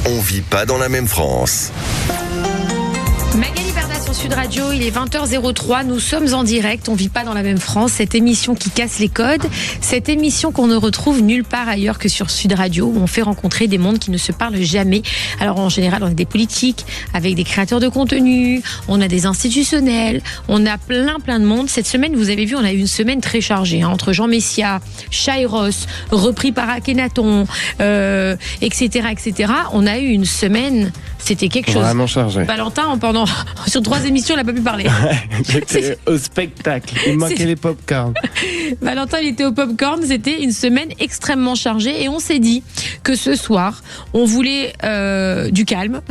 On vit pas dans la même France. Magali Berda sur Sud Radio, il est 20h03, nous sommes en direct, on vit pas dans la même France, cette émission qui casse les codes, cette émission qu'on ne retrouve nulle part ailleurs que sur Sud Radio, où on fait rencontrer des mondes qui ne se parlent jamais. Alors en général, on a des politiques, avec des créateurs de contenu, on a des institutionnels, on a plein de monde. Cette semaine, vous avez vu, on a eu une semaine très chargée, entre Jean Messia, Chairos, repris par Akhenaton, etc. On a eu une semaine, c'était quelque chose. Vraiment chargé. Valentin, sur 3 émissions, il n'a pas pu parler. J'étais au spectacle. Il manquait les pop-corn. Valentin, il était au pop-corn. C'était une semaine extrêmement chargée et on s'est dit que ce soir, on voulait du calme.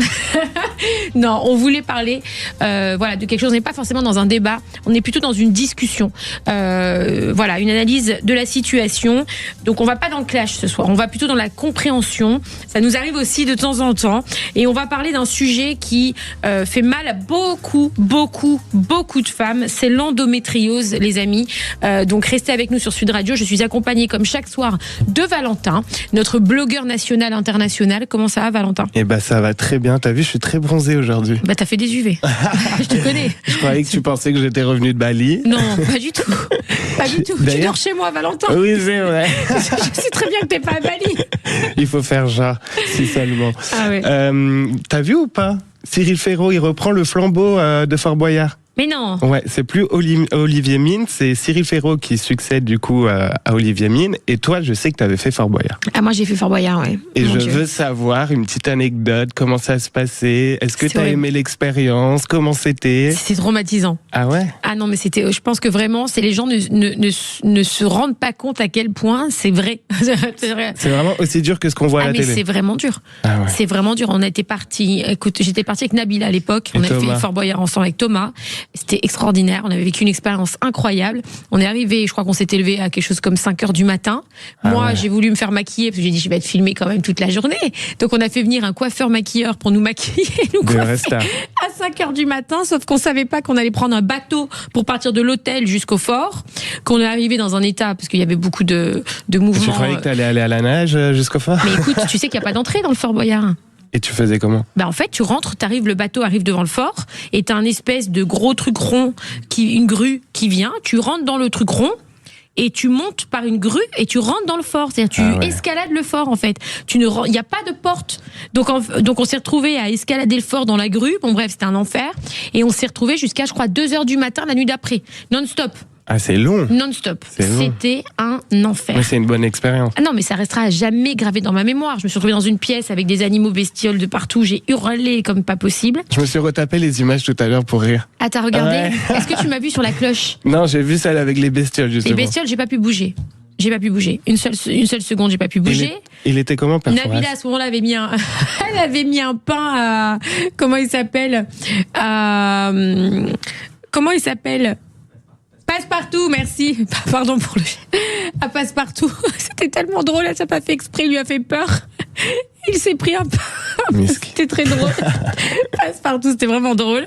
Non, on voulait parler de quelque chose. On n'est pas forcément dans un débat. On est plutôt dans une discussion. Une analyse de la situation. Donc, on va pas dans le clash ce soir. On va plutôt dans la compréhension. Ça nous arrive aussi de temps en temps. Et on va parler d'un sujet qui fait mal à beaucoup de femmes. C'est l'endométriose, les amis. Donc restez avec nous sur Sud Radio. Je suis accompagnée comme chaque soir de Valentin, notre blogueur national international. Comment ça va, Valentin ? Eh ben ça va très bien. T'as vu, je suis très bronzé aujourd'hui. Bah t'as fait des UV. Je te connais. Je croyais que tu pensais que j'étais revenu de Bali. Non, pas du tout. Pas du tout. Tu dors chez moi, Valentin. Oui, c'est vrai. Je sais très bien que t'es pas à Bali. Il faut faire genre, si seulement. Ah ouais. T'as vu ou pas ? Cyril Ferraud, il reprend le flambeau de Fort Boyard. Mais non. Ouais, c'est plus Olivier Mine, c'est Cyril Ferraud qui succède du coup à Olivier Mine. Et toi, je sais que tu avais fait Fort Boyard. Ah, moi j'ai fait Fort Boyard, ouais. Et je veux savoir une petite anecdote, comment ça se passait. Est-ce que tu as aimé l'expérience ? Comment c'était ? C'est traumatisant. Ah ouais ? Ah non, mais c'était. Je pense que vraiment, les gens ne se rendent pas compte à quel point c'est vrai. C'est vraiment aussi dur que ce qu'on voit à la télé. C'est vraiment dur. Ah ouais. C'est vraiment dur. On a été partis. Écoute, j'étais partie avec Nabila à l'époque. On a fait Fort Boyard ensemble avec Thomas. C'était extraordinaire. On avait vécu une expérience incroyable. On est arrivé, je crois qu'on s'était levé à quelque chose comme 5h du matin. Moi, j'ai voulu me faire maquiller parce que j'ai dit, je vais être filmée quand même toute la journée. Donc, on a fait venir un coiffeur-maquilleur pour nous maquiller, nous coiffer à 5h du matin. Sauf qu'on savait pas qu'on allait prendre un bateau pour partir de l'hôtel jusqu'au fort. Qu'on est arrivé dans un état, parce qu'il y avait beaucoup de mouvements. Tu croyais que t'allais aller à la nage jusqu'au fort ? Mais écoute, tu sais qu'il n'y a pas d'entrée dans le Fort Boyard. Et tu faisais comment ? En fait, tu rentres, le bateau arrive devant le fort, et t'as un espèce de gros truc rond, une grue qui vient, tu rentres dans le truc rond, et tu montes par une grue, et tu rentres dans le fort. C'est-à-dire, tu escalades le fort, en fait. Il n'y a pas de porte. Donc, on s'est retrouvés à escalader le fort dans la grue. Bon, bref, c'était un enfer. Et on s'est retrouvés jusqu'à, je crois, 2h du matin, la nuit d'après. Non-stop. Ah, c'est long. Non-stop. C'était un enfer. Mais c'est une bonne expérience. Ah non, mais ça restera à jamais gravé dans ma mémoire. Je me suis retrouvée dans une pièce avec des animaux bestioles de partout. J'ai hurlé comme pas possible. Je me suis retapé les images tout à l'heure pour rire. Ah, t'as regardé ? Est-ce que tu m'as vu sur la cloche ? Non, j'ai vu celle avec les bestioles, justement. Les bestioles, j'ai pas pu bouger. Une seule seconde, j'ai pas pu bouger. Il était comment, Père Nabila, à ce moment-là, elle avait mis un pain à... Comment il s'appelle ? Passepartout, merci. Pardon pour le... À Passepartout. C'était tellement drôle, elle s'est pas fait exprès, il lui a fait peur. Il s'est pris un peu. C'était très drôle. Passepartout, c'était vraiment drôle.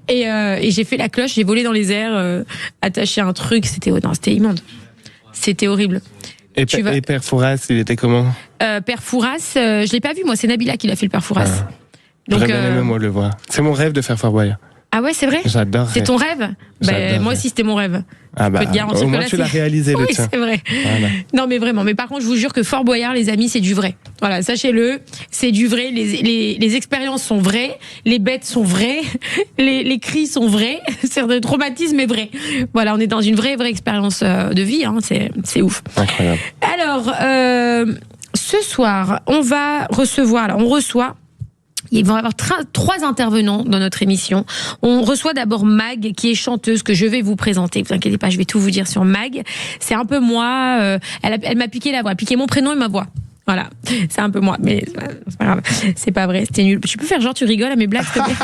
Et j'ai fait la cloche, j'ai volé dans les airs, attaché à un truc. C'était immonde. C'était horrible. Et Père Fouras, il était comment ? Père Fouras, je l'ai pas vu, moi, c'est Nabila qui l'a fait le Père Fouras. Donc, j'aurais bien aimé, moi, le voir. C'est mon rêve de faire Fort Boyard. Ah ouais, c'est vrai ? J'adore. C'est ton rêve ? Moi aussi, c'était mon rêve. Ah bah, je peux te garantir au moins tu l'as réalisé, le tien. Oui, c'est vrai. Voilà. Non, mais vraiment. Mais par contre, je vous jure que Fort Boyard, les amis, c'est du vrai. Voilà, sachez-le, c'est du vrai. Les expériences sont vraies, les bêtes sont vraies, les cris sont vrais. Le traumatisme est vrai. Voilà, on est dans une vraie3 de vie. Hein. C'est ouf. Incroyable. Alors, ce soir, on reçoit... Il va y avoir 3 intervenants dans notre émission. On reçoit d'abord Mag, qui est chanteuse, que je vais vous présenter. Vous inquiétez pas, je vais tout vous dire sur Mag. C'est un peu moi. Elle m'a piqué la voix, piqué mon prénom et ma voix. Voilà, c'est un peu moi, mais c'est pas grave. C'est pas vrai, c'était nul. Tu peux faire genre tu rigoles à mes blagues, s'il te plaît ?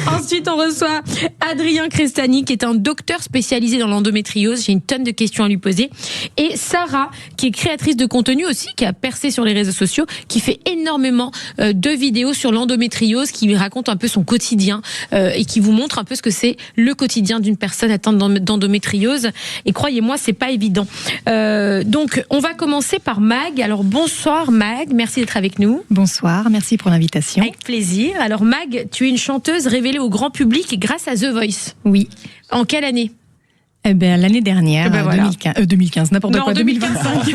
Ensuite, on reçoit Adrien Crestani, qui est un docteur spécialisé dans l'endométriose. J'ai une tonne de questions à lui poser. Et Sarah, qui est créatrice de contenu aussi, qui a percé sur les réseaux sociaux, qui fait énormément de vidéos sur l'endométriose, qui lui raconte un peu son quotidien et qui vous montre un peu ce que c'est le quotidien d'une personne atteinte d'endométriose. Et croyez-moi, c'est pas évident. Donc, on va commencer par Mag. Alors, bonsoir Mag, merci d'être avec nous. Bonsoir, merci pour l'invitation. Avec plaisir. Alors Mag, tu es une chanteuse révélée au grand public grâce à The Voice. Oui. En quelle année ? Eh ben, l'année dernière, voilà. 2015, n'importe quoi, 2025.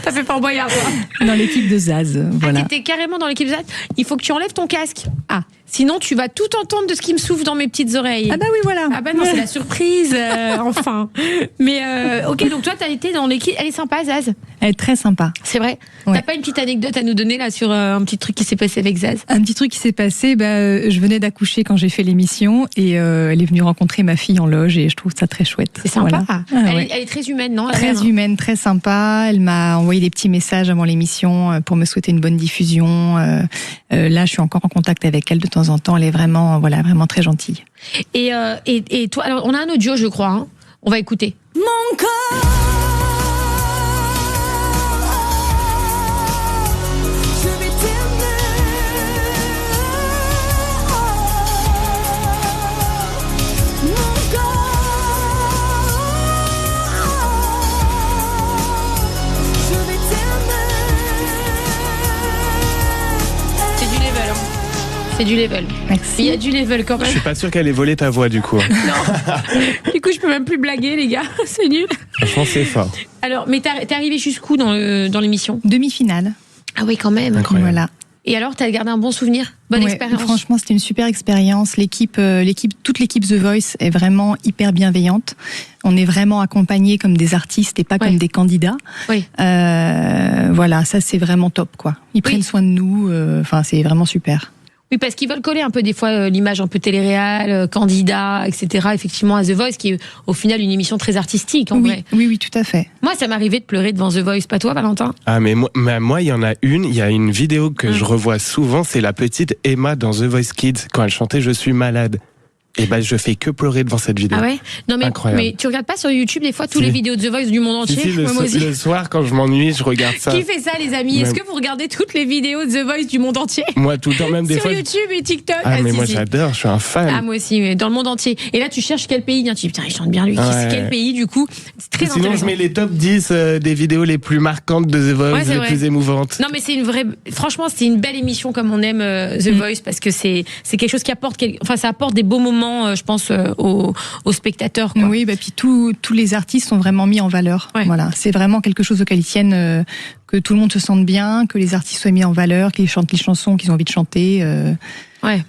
Ça fait pas boyard, toi. Dans l'équipe de Zaz, voilà. Ah, t'étais carrément dans l'équipe Zaz. Il faut que tu enlèves ton casque. Ah. Sinon, tu vas tout entendre de ce qui me souffle dans mes petites oreilles. Ah bah oui, voilà. Ah bah non, c'est la surprise, enfin. Mais ok, donc toi, t'as été dans l'équipe. Elle est sympa, Zaz. Elle est très sympa. C'est vrai. Ouais. T'as pas une petite anecdote à nous donner là sur un petit truc qui s'est passé avec Zaz ? Un petit truc qui s'est passé, je venais d'accoucher quand j'ai fait l'émission et elle est venue rencontrer ma fille en loge et je trouve ça très chouette. C'est sympa. Voilà. Elle est très humaine, non ? Très humaine, très sympa. Elle m'a envoyé des petits messages avant l'émission pour me souhaiter une bonne diffusion. Là, je suis encore en contact avec elle de temps en temps. Elle est vraiment, vraiment très gentille. Et toi, alors on a un audio, je crois. Hein. On va écouter. Mon corps, je vais t'aimer. Mon corps, je vais t'aimer. C'est du level. Hein. C'est du level. Merci. Il y a du level quand Je même. suis pas sûr qu'elle ait volé ta voix du coup. Non. Du coup, je peux même plus blaguer, les gars. C'est nul. Franchement, c'est fort. Alors, mais t'es arrivé jusqu'où dans l'émission ? Demi-finale. Ah oui, quand même. Incroyable. Voilà. Et alors, t'as gardé un bon souvenir ? Bonne Ouais, expérience ? Franchement, c'était une super expérience. Toute l'équipe The Voice est vraiment hyper bienveillante. On est vraiment accompagnés comme des artistes et pas comme des candidats. Oui. Voilà, ça c'est vraiment top, quoi. Ils prennent soin de nous. Enfin, c'est vraiment super. Oui, parce qu'ils veulent coller un peu des fois l'image un peu télé-réal, candidat, etc. Effectivement, à The Voice, qui est au final une émission très artistique, en vrai. Oui, tout à fait. Moi, ça m'arrivait de pleurer devant The Voice, pas toi, Valentin ? Ah mais moi il y en a une, il y a une vidéo que je revois souvent, c'est la petite Emma dans The Voice Kids quand elle chantait Je suis malade. Et je fais que pleurer devant cette vidéo. Ah ouais ? Non Incroyable. mais tu regardes pas sur YouTube des fois tous les vidéos de The Voice du monde entier ? Si, Moi aussi. le soir quand je m'ennuie, je regarde ça. Qui fait ça, les amis ? Est-ce que vous regardez toutes les vidéos de The Voice du monde entier ? Moi tout le temps, même des sur fois. YouTube et TikTok. Ah mais si, moi si. j'adore, je suis un fan. Ah moi aussi, mais dans le monde entier. Et là tu cherches quel pays, tu dis putain il chante bien lui, Ouais. c'est quel pays du coup ? C'est très Sinon intéressant. je mets les top 10 des vidéos les plus marquantes de The Voice, Ouais, c'est les vrai. plus émouvantes. Non mais c'est une vraie, franchement c'est une belle émission comme on aime The Voice parce que c'est quelque chose qui apporte, ça apporte des beaux moments, je pense aux spectateurs. Quoi. Oui, puis tous les artistes sont vraiment mis en valeur. Ouais. Voilà, c'est vraiment quelque chose auquel ils tiennent, que tout le monde se sente bien, que les artistes soient mis en valeur, qu'ils chantent les chansons qu'ils ont envie de chanter. Ouais.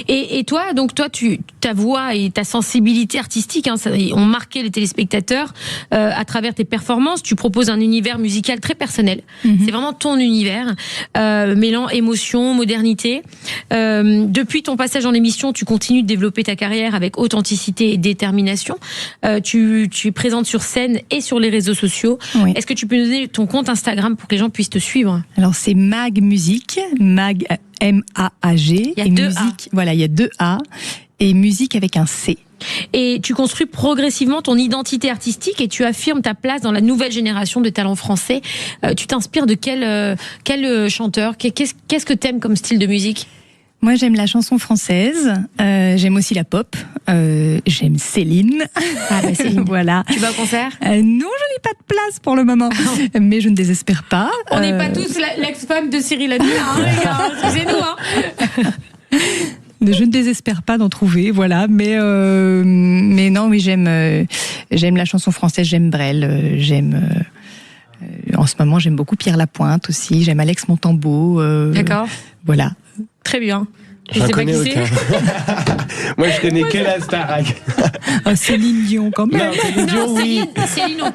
Et toi, donc ta voix et ta sensibilité artistique ont marqué les téléspectateurs à travers tes performances. Tu proposes un univers musical très personnel. C'est vraiment ton univers, mêlant émotion, modernité. Depuis ton passage dans l'émission, tu continues de développer ta carrière avec authenticité et détermination. Tu es présente sur scène et sur les réseaux sociaux. Oui. Est-ce que tu peux nous donner ton compte Instagram pour que les gens puissent te suivre ? Alors c'est Mag Musique, Mag M-A-A-G. Il y a et deux musique, voilà, il y a 2 A. Et musique avec un C. Et tu construis progressivement ton identité artistique et tu affirmes ta place dans la nouvelle génération de talents français. Tu t'inspires de quel chanteur ? Qu'est-ce que t'aimes comme style de musique ? Moi, j'aime la chanson française. J'aime aussi la pop. J'aime Céline. Ah bah Céline. Voilà. Tu vas au concert ? Non, je n'ai pas de place pour le moment. Mais je ne désespère pas. On n'est pas tous l'ex-femme de Cyril Hanouna, hein, les gars. Excusez-nous, hein. Je ne désespère pas d'en trouver, voilà. Mais non, oui, j'aime la chanson française, j'aime Brel, en ce moment, j'aime beaucoup Pierre Lapointe aussi, j'aime Alex Montambeau. D'accord. Voilà. Très bien. Je J'en sais pas qui connais c'est. aucun. Moi je connais que la Starac. Céline Dion, quand même. Non, Céline Dion, oui. Céline, on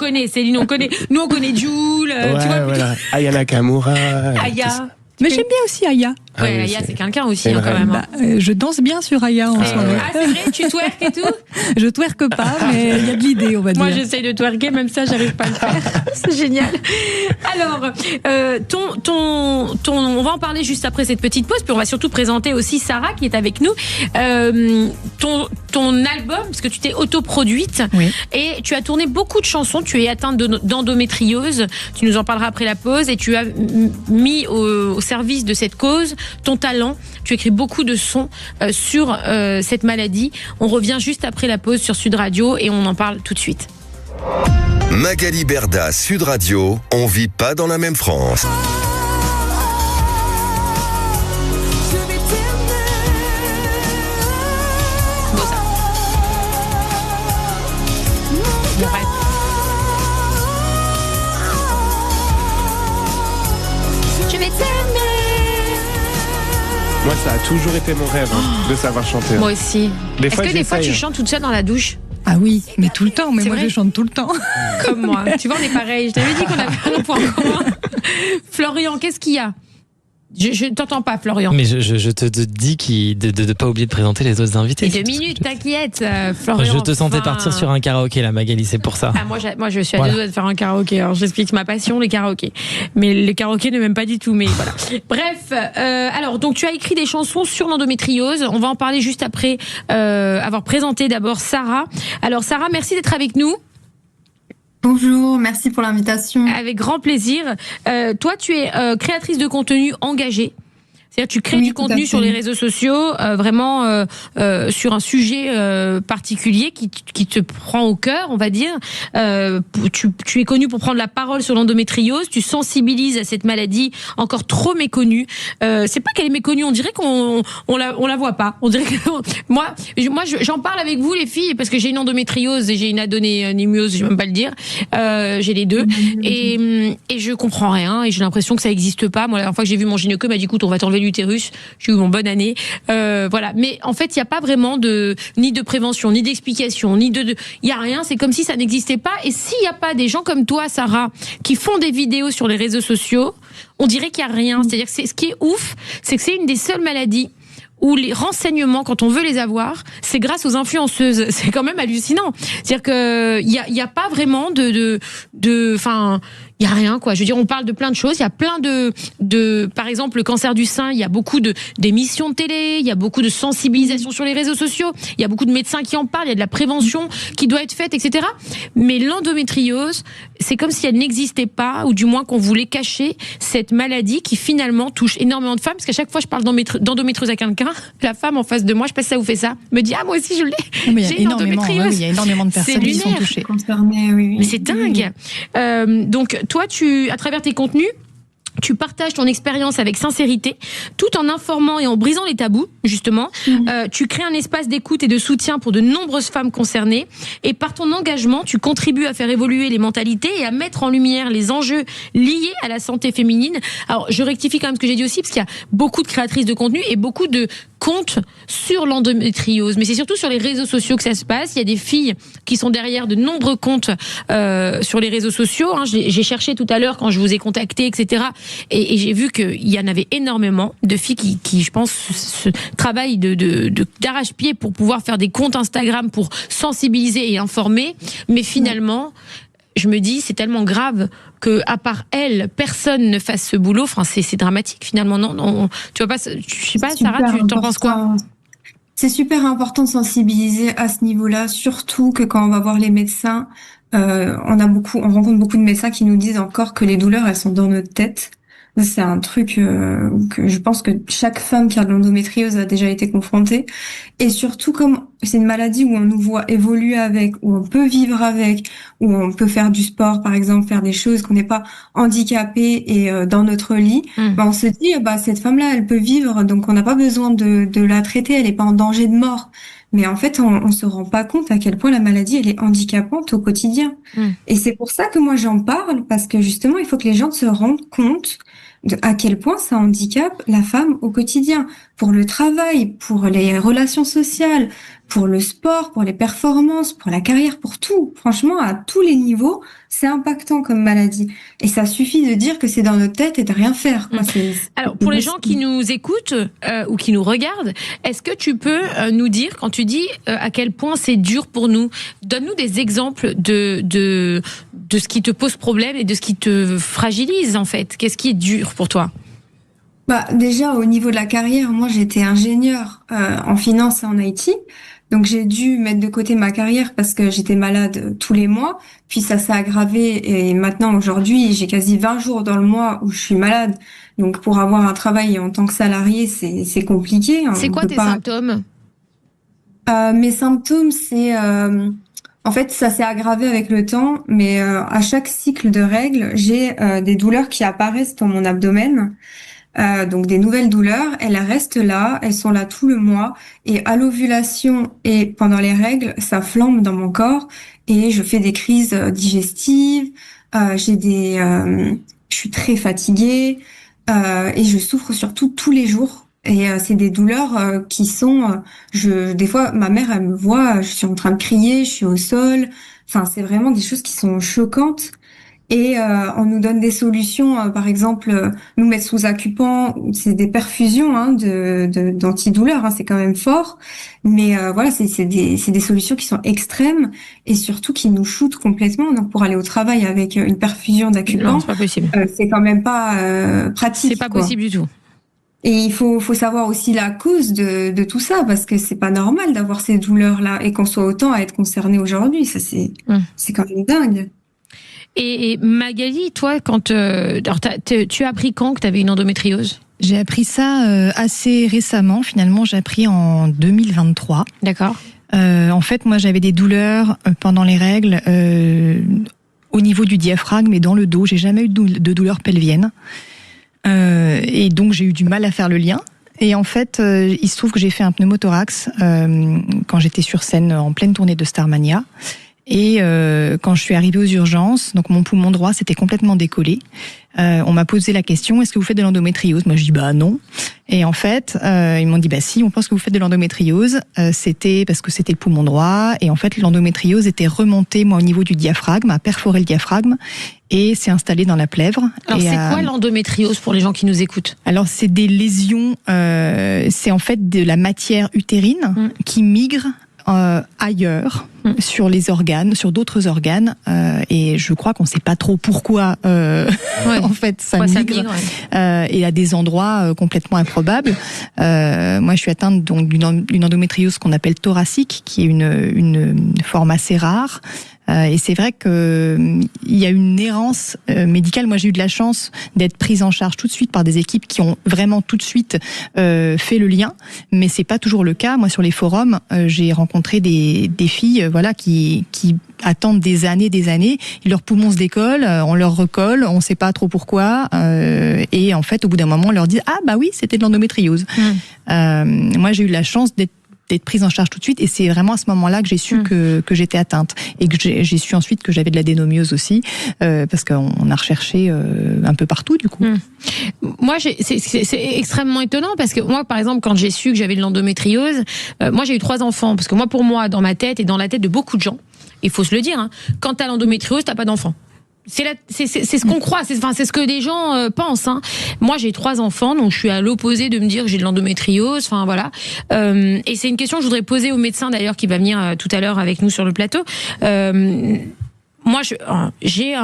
connaît. Nous, on connaît Jules, tu vois. Voilà. Aya Nakamura. Aya. Mais j'aime bien aussi Aya. Ah Ouais, oui, Aya, c'est- c'est quelqu'un aussi, c'est hein, une quand reine. même. hein. Je danse bien sur Aya en ce moment. Ah, c'est vrai, tu twerk et tout? Je twerk pas, mais il y a de l'idée, on va dire. Moi, j'essaye de twerker, même ça, j'arrive pas à le faire. C'est génial. Alors, on va en parler juste après cette petite pause, puis on va surtout présenter aussi Sarah qui est avec nous. Ton album, parce que tu t'es autoproduite Oui. et tu as tourné beaucoup de chansons. Tu es atteinte d'endométriose. Tu nous en parleras après la pause et tu as mis au service de cette cause ton talent. Tu écris beaucoup de sons sur cette maladie. On revient juste après la pause sur Sud Radio et on en parle tout de suite. Magali Berda, Sud Radio, on vit pas dans la même France. Je vais t'aimer. Beau ça. Mon rêve. Je vais t'aimer. Moi, ça a toujours été mon rêve de savoir chanter. Moi aussi. Des Est-ce fois, que des fois tu j'essaye. chantes toute seule dans la douche? Ah oui, mais tout le temps. Mais C'est moi, vrai je chante tout le temps. Comme moi. Tu vois, on est pareil. Je t'avais dit qu'on avait un point commun. Florian, qu'est-ce qu'il y a? Je t'entends pas, Florian. Mais je te dis de ne pas oublier de présenter les autres invités. Et 2 minutes, t'inquiète, Florian. Je te sentais enfin. partir sur un karaoké, là, Magali, c'est pour ça. Ah, moi, je suis à Voilà. deux doigts de faire un karaoké. Alors, j'explique ma passion, les karaokés. Mais les karaokés ne m'aiment pas du tout. Mais voilà. Bref, alors, donc, tu as écrit des chansons sur l'endométriose. On va en parler juste après avoir présenté d'abord Sarah. Alors, Sarah, merci d'être avec nous. Bonjour, merci pour l'invitation. Avec grand plaisir. Toi, tu es créatrice de contenu engagée. C'est-à-dire tu crées Oui, du tout à contenu fait. sur les réseaux sociaux, vraiment sur un sujet particulier qui te prend au cœur, on va dire. Tu es connue pour prendre la parole sur l'endométriose, tu sensibilises à cette maladie encore trop méconnue. C'est pas qu'elle est méconnue, on dirait qu'on la voit pas. On dirait que moi j'en parle avec vous les filles parce que j'ai une endométriose et j'ai une adénomiose, je vais même pas le dire. J'ai les deux et je comprends rien et j'ai l'impression que ça existe pas. Moi la dernière fois que j'ai vu mon gynéco m'a dit écoute on va t'enlever l'utérus. J'ai eu mon bonne année. Voilà. Mais en fait, il n'y a pas vraiment ni de prévention, ni d'explication, il y a rien. C'est comme si ça n'existait pas. Et s'il n'y a pas des gens comme toi, Sarah, qui font des vidéos sur les réseaux sociaux, on dirait qu'il n'y a rien. C'est-à-dire que ce qui est ouf, c'est que c'est une des seules maladies où les renseignements, quand on veut les avoir, c'est grâce aux influenceuses. C'est quand même hallucinant. C'est-à-dire que il y a pas vraiment enfin, il y a rien quoi. Je veux dire, on parle de plein de choses. Il y a plein par exemple, le cancer du sein. Il y a beaucoup d'émissions de télé. Il y a beaucoup de sensibilisation sur les réseaux sociaux. Il y a beaucoup de médecins qui en parlent. Il y a de la prévention qui doit être faite, etc. Mais l'endométriose, c'est comme si elle n'existait pas, ou du moins qu'on voulait cacher cette maladie qui finalement touche énormément de femmes. Parce qu'à chaque fois, je parle d'endométriose à quelqu'un, la femme en face de moi, je sais pas si ça vous fait ça, me dit ah moi aussi je l'ai. Mais il y a J'ai une énormément, endométriose. oui, il y a énormément de C'est personnes qui sont lunaire. touchées. Concernée, oui. Mais c'est dingue. Donc toi, à travers tes contenus, tu partages ton expérience avec sincérité, tout en informant et en brisant les tabous, justement. Tu crées un espace d'écoute et de soutien pour de nombreuses femmes concernées. Et par ton engagement, tu contribues à faire évoluer les mentalités et à mettre en lumière les enjeux liés à la santé féminine. Alors, je rectifie quand même ce que j'ai dit aussi, parce qu'il y a beaucoup de créatrices de contenu et beaucoup de comptes sur l'endométriose. Mais c'est surtout sur les réseaux sociaux que ça se passe. Il y a des filles qui sont derrière de nombreux comptes sur les réseaux sociaux. Hein. J'ai cherché tout à l'heure quand je vous ai contacté, etc. Et j'ai vu qu'il y en avait énormément de filles qui je pense, travaillent d'arrache-pied pour pouvoir faire des comptes Instagram pour sensibiliser et informer. Mais finalement, je me dis, c'est tellement grave que, à part elle, personne ne fasse ce boulot. Enfin, c'est dramatique finalement. Non, tu vois pas, je sais pas, Sarah, tu t'en penses quoi? C'est super important de sensibiliser à ce niveau-là, surtout que quand on va voir les médecins, on rencontre beaucoup de médecins qui nous disent encore que les douleurs, elles sont dans notre tête. C'est un truc que je pense que chaque femme qui a de l'endométriose a déjà été confrontée. Et surtout, comme c'est une maladie où on nous voit évoluer avec, où on peut vivre avec, où on peut faire du sport, par exemple, faire des choses, qu'on n'est pas handicapé et dans notre lit, on se dit, cette femme-là, elle peut vivre, donc on n'a pas besoin de la traiter, elle n'est pas en danger de mort. Mais en fait, on se rend pas compte à quel point la maladie, elle est handicapante au quotidien. Et c'est pour ça que moi, j'en parle, parce que justement, il faut que les gens se rendent compte à quel point ça handicape la femme au quotidien, pour le travail, pour les relations sociales, pour le sport, pour les performances, pour la carrière, pour tout. Franchement, à tous les niveaux, C'est impactant comme maladie. Et ça suffit de dire que c'est dans notre tête et de rien faire, quoi. Alors, pour les gens qui nous écoutent ou qui nous regardent, est-ce que tu peux nous dire, quand tu dis à quel point c'est dur pour nous, donne-nous des exemples de ce qui te pose problème et de ce qui te fragilise, en fait. Qu'est-ce qui est dur pour toi ? Déjà, au niveau de la carrière, moi, j'étais ingénieure en finance et en IT. Donc, j'ai dû mettre de côté ma carrière parce que j'étais malade tous les mois. Puis, ça s'est aggravé et maintenant, aujourd'hui, j'ai quasi 20 jours dans le mois où je suis malade. Donc, pour avoir un travail en tant que salarié, c'est compliqué. C'est quoi tes symptômes ? Mes symptômes, c'est... En fait, ça s'est aggravé avec le temps, mais à chaque cycle de règles, j'ai des douleurs qui apparaissent dans mon abdomen. Donc des nouvelles douleurs, elles restent là, elles sont là tout le mois, et à l'ovulation et pendant les règles, ça flambe dans mon corps et je fais des crises digestives, je suis très fatiguée et je souffre surtout tous les jours. Et c'est des douleurs qui sont, des fois ma mère elle me voit, je suis en train de crier, je suis au sol. Enfin, c'est vraiment des choses qui sont choquantes. Et on nous donne des solutions, par exemple, nous mettre sous Acupan, c'est des perfusions d'antidouleurs, c'est quand même fort. Mais voilà, c'est des solutions qui sont extrêmes et surtout qui nous shootent complètement. Donc pour aller au travail avec une perfusion d'Acupan, non, c'est pas possible. C'est quand même pas pratique. C'est pas possible du tout. Et il faut savoir aussi la cause de tout ça, parce que c'est pas normal d'avoir ces douleurs-là et qu'on soit autant à être concerné aujourd'hui. Ça, c'est quand même dingue. Et Magali, toi, tu as appris quand que tu avais une endométriose ? J'ai appris ça assez récemment. Finalement, j'ai appris en 2023. D'accord. En fait, moi, j'avais des douleurs pendant les règles au niveau du diaphragme et dans le dos. J'ai jamais eu de douleur pelvienne. Et donc, j'ai eu du mal à faire le lien. Et en fait, il se trouve que j'ai fait un pneumothorax quand j'étais sur scène en pleine tournée de Starmania. Et quand je suis arrivée aux urgences, donc mon poumon droit s'était complètement décollé. On m'a posé la question, est-ce que vous faites de l'endométriose ? Moi, je dis non. Et en fait, ils m'ont dit si, on pense que vous faites de l'endométriose. C'était parce que c'était le poumon droit. Et en fait, l'endométriose était remontée, au niveau du diaphragme, a perforé le diaphragme et s'est installée dans la plèvre. Alors, c'est quoi l'endométriose pour les gens qui nous écoutent ? Alors, c'est des lésions, c'est en fait de la matière utérine qui migre ailleurs, sur les organes, sur d'autres organes, et je crois qu'on ne sait pas trop pourquoi en fait ça migre, et à des endroits complètement improbables. Moi, je suis atteinte donc d'une endométriose qu'on appelle thoracique, qui est une forme assez rare. Et c'est vrai que il y a une errance médicale. Moi, j'ai eu de la chance d'être prise en charge tout de suite par des équipes qui ont vraiment tout de suite fait le lien, mais c'est pas toujours le cas. Moi, sur les forums, j'ai rencontré des filles, qui attendent des années, et leurs poumons se décollent, on leur recolle, on sait pas trop pourquoi, et en fait, au bout d'un moment, on leur dit oui, c'était de l'endométriose. Moi, j'ai eu la chance d'être prise en charge tout de suite, et c'est vraiment à ce moment-là que j'ai su que j'étais atteinte, et que j'ai su ensuite que j'avais de l'adénomiose aussi, parce qu'on a recherché un peu partout du coup. Moi, c'est extrêmement étonnant, parce que moi, par exemple, quand j'ai su que j'avais de l'endométriose, moi j'ai eu 3 enfants, parce que moi, pour moi, dans ma tête et dans la tête de beaucoup de gens, il faut se le dire, quand t'as l'endométriose, t'as pas d'enfant. C'est ce qu'on croit, c'est ce que les gens pensent. Moi, j'ai 3 enfants, donc je suis à l'opposé de me dire que j'ai de l'endométriose. Enfin voilà. Et c'est une question que je voudrais poser au médecin d'ailleurs qui va venir tout à l'heure avec nous sur le plateau. Moi, j'ai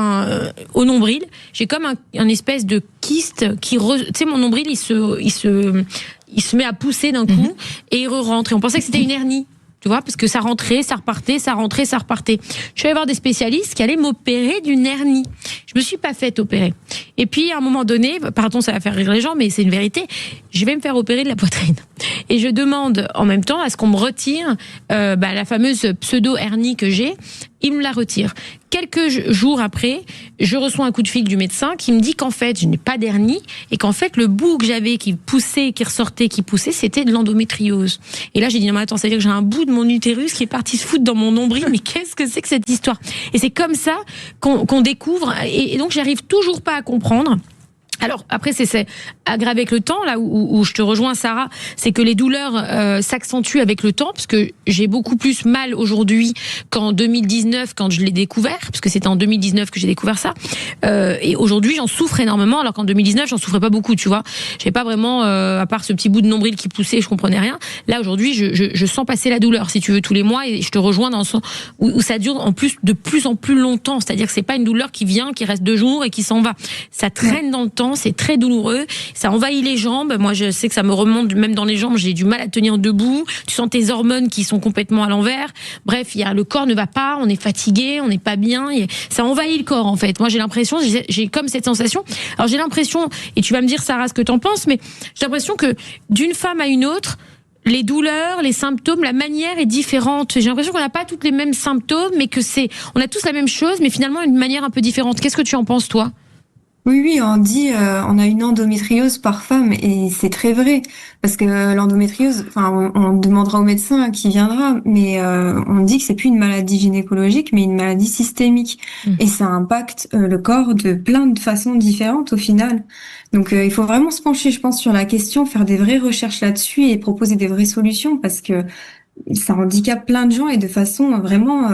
au nombril, j'ai comme un espèce de kyste qui, tu sais, mon nombril, il se met à pousser d'un coup et il re-rentre. Et on pensait que c'était une hernie. Tu vois, parce que ça rentrait, ça repartait, ça rentrait, ça repartait. Je suis allée voir des spécialistes qui allaient m'opérer d'une hernie. Je me suis pas fait opérer. Et puis, à un moment donné, pardon, ça va faire rire les gens, mais c'est une vérité, je vais me faire opérer de la poitrine. Et je demande en même temps à ce qu'on me retire la fameuse pseudo-hernie que j'ai. Il me la retire. Quelques jours après, je reçois un coup de fil du médecin qui me dit qu'en fait, je n'ai pas d'hernie et qu'en fait, le bout que j'avais qui poussait, qui ressortait, qui poussait, c'était de l'endométriose. Et là, j'ai dit, non, mais attends, ça veut dire que j'ai un bout de mon utérus qui est parti se foutre dans mon nombril, mais qu'est-ce que c'est que cette histoire ? Et c'est comme ça qu'on découvre, et donc j'arrive toujours pas à comprendre. Alors après c'est aggravé avec le temps, là où je te rejoins Sarah, c'est que les douleurs s'accentuent avec le temps, parce que j'ai beaucoup plus mal aujourd'hui qu'en 2019 quand je l'ai découvert, parce que c'était en 2019 que j'ai découvert ça, et aujourd'hui j'en souffre énormément, alors qu'en 2019 j'en souffrais pas beaucoup, tu vois, j'avais pas vraiment à part ce petit bout de nombril qui poussait, je comprenais rien. Là aujourd'hui je sens passer la douleur, si tu veux, tous les mois, et je te rejoins dans le sens où ça dure en plus de plus en plus longtemps, c'est-à-dire que c'est pas une douleur qui vient, qui reste 2 jours et qui s'en va, ça traîne dans le temps. C'est très douloureux, ça envahit les jambes. Moi, je sais que ça me remonte même dans les jambes. J'ai du mal à tenir debout. Tu sens tes hormones qui sont complètement à l'envers. Bref, le corps ne va pas. On est fatigué, on n'est pas bien. Ça envahit le corps, en fait. Moi, j'ai l'impression, j'ai comme cette sensation. Alors, j'ai l'impression, et tu vas me dire, Sarah, ce que t'en penses, mais j'ai l'impression que d'une femme à une autre, les douleurs, les symptômes, la manière est différente. J'ai l'impression qu'on n'a pas tous les mêmes symptômes, mais on a tous la même chose, mais finalement une manière un peu différente. Qu'est-ce que tu en penses, toi? Oui, on dit, on a une endométriose par femme, et c'est très vrai, parce que l'endométriose, enfin, on demandera au médecin qui viendra, mais on dit que c'est plus une maladie gynécologique, mais une maladie systémique, et ça impacte le corps de plein de façons différentes au final. Donc, il faut vraiment se pencher, je pense, sur la question, faire des vraies recherches là-dessus et proposer des vraies solutions, parce que ça handicape plein de gens et de façon vraiment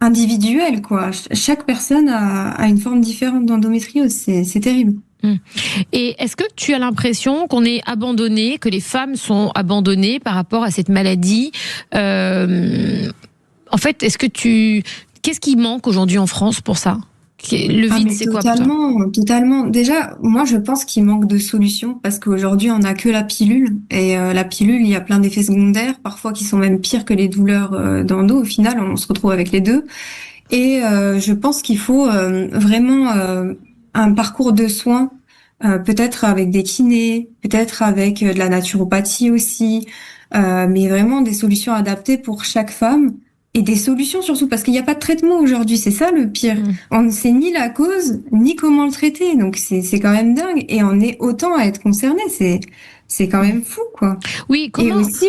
individuelle, quoi. Chaque personne a une forme différente d'endométriose. C'est terrible. Et est-ce que tu as l'impression qu'on est abandonné, que les femmes sont abandonnées par rapport à cette maladie? En fait, qu'est-ce qui manque aujourd'hui en France pour ça? Le vide, c'est quoi pour toi? Totalement. Déjà, moi, je pense qu'il manque de solutions, parce qu'aujourd'hui, on n'a que la pilule. Et la pilule, il y a plein d'effets secondaires, parfois qui sont même pires que les douleurs d'endo. Au final, on se retrouve avec les deux. Et je pense qu'il faut vraiment un parcours de soins, peut-être avec des kinés, peut-être avec de la naturopathie aussi, mais vraiment des solutions adaptées pour chaque femme. Et des solutions surtout, parce qu'il n'y a pas de traitement aujourd'hui, c'est ça le pire. On ne sait ni la cause, ni comment le traiter, donc c'est quand même dingue. Et on est autant à être concerné, c'est quand même fou, quoi. Oui, comment... Et aussi,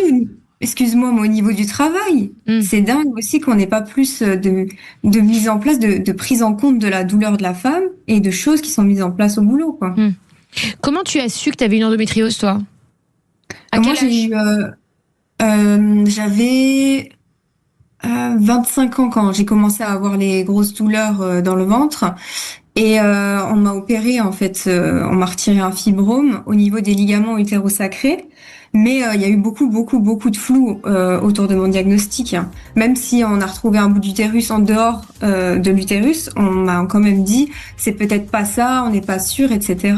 excuse-moi, mais au niveau du travail, c'est dingue aussi qu'on n'ait pas plus de mise en place, de prise en compte de la douleur de la femme, et de choses qui sont mises en place au boulot, quoi. Comment tu as su que tu avais une endométriose, toi? Moi, j'avais 25 ans quand j'ai commencé à avoir les grosses douleurs dans le ventre, et on m'a opéré, en fait, on m'a retiré un fibrome au niveau des ligaments utérosacrés, mais il y a eu beaucoup de flou autour de mon diagnostic, hein. Même si on a retrouvé un bout d'utérus en dehors de l'utérus, on m'a quand même dit c'est peut-être pas ça, on n'est pas sûr, etc.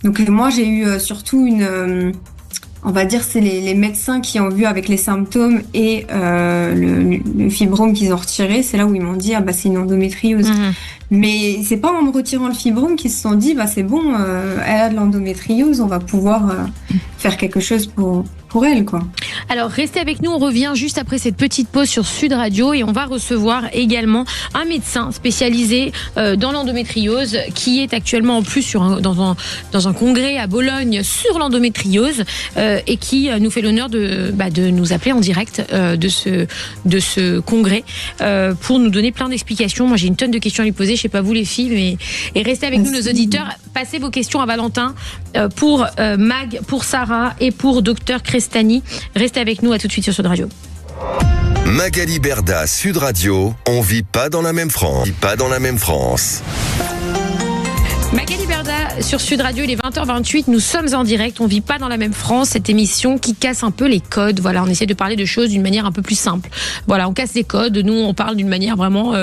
Donc moi j'ai eu surtout on va dire, c'est les médecins qui ont vu avec les symptômes et le fibrome qu'ils ont retiré. C'est là où ils m'ont dit, c'est une endométriose. Mais c'est pas en me retirant le fibrome qu'ils se sont dit, c'est bon, elle a de l'endométriose, on va pouvoir faire quelque chose pour elle, quoi. Alors, restez avec nous, on revient juste après cette petite pause sur Sud Radio, et on va recevoir également un médecin spécialisé dans l'endométriose, qui est actuellement en plus dans un congrès à Bologne sur l'endométriose, et qui nous fait l'honneur de nous appeler en direct de ce congrès pour nous donner plein d'explications. Moi, j'ai une tonne de questions à lui poser, je sais pas vous les filles, et restez avec nous, nos auditeurs. Passez vos questions à Valentin, pour Mag, pour Sarah et pour Docteur Crestani. Restez avec nous, à tout de suite sur Sud Radio. Magali Berda, Sud Radio, on vit pas dans la même France. Magali Berda sur Sud Radio, il est 20h28, nous sommes en direct, on vit pas dans la même France, cette émission qui casse un peu les codes. Voilà, on essaie de parler de choses d'une manière un peu plus simple. Voilà, on casse les codes, nous on parle d'une manière vraiment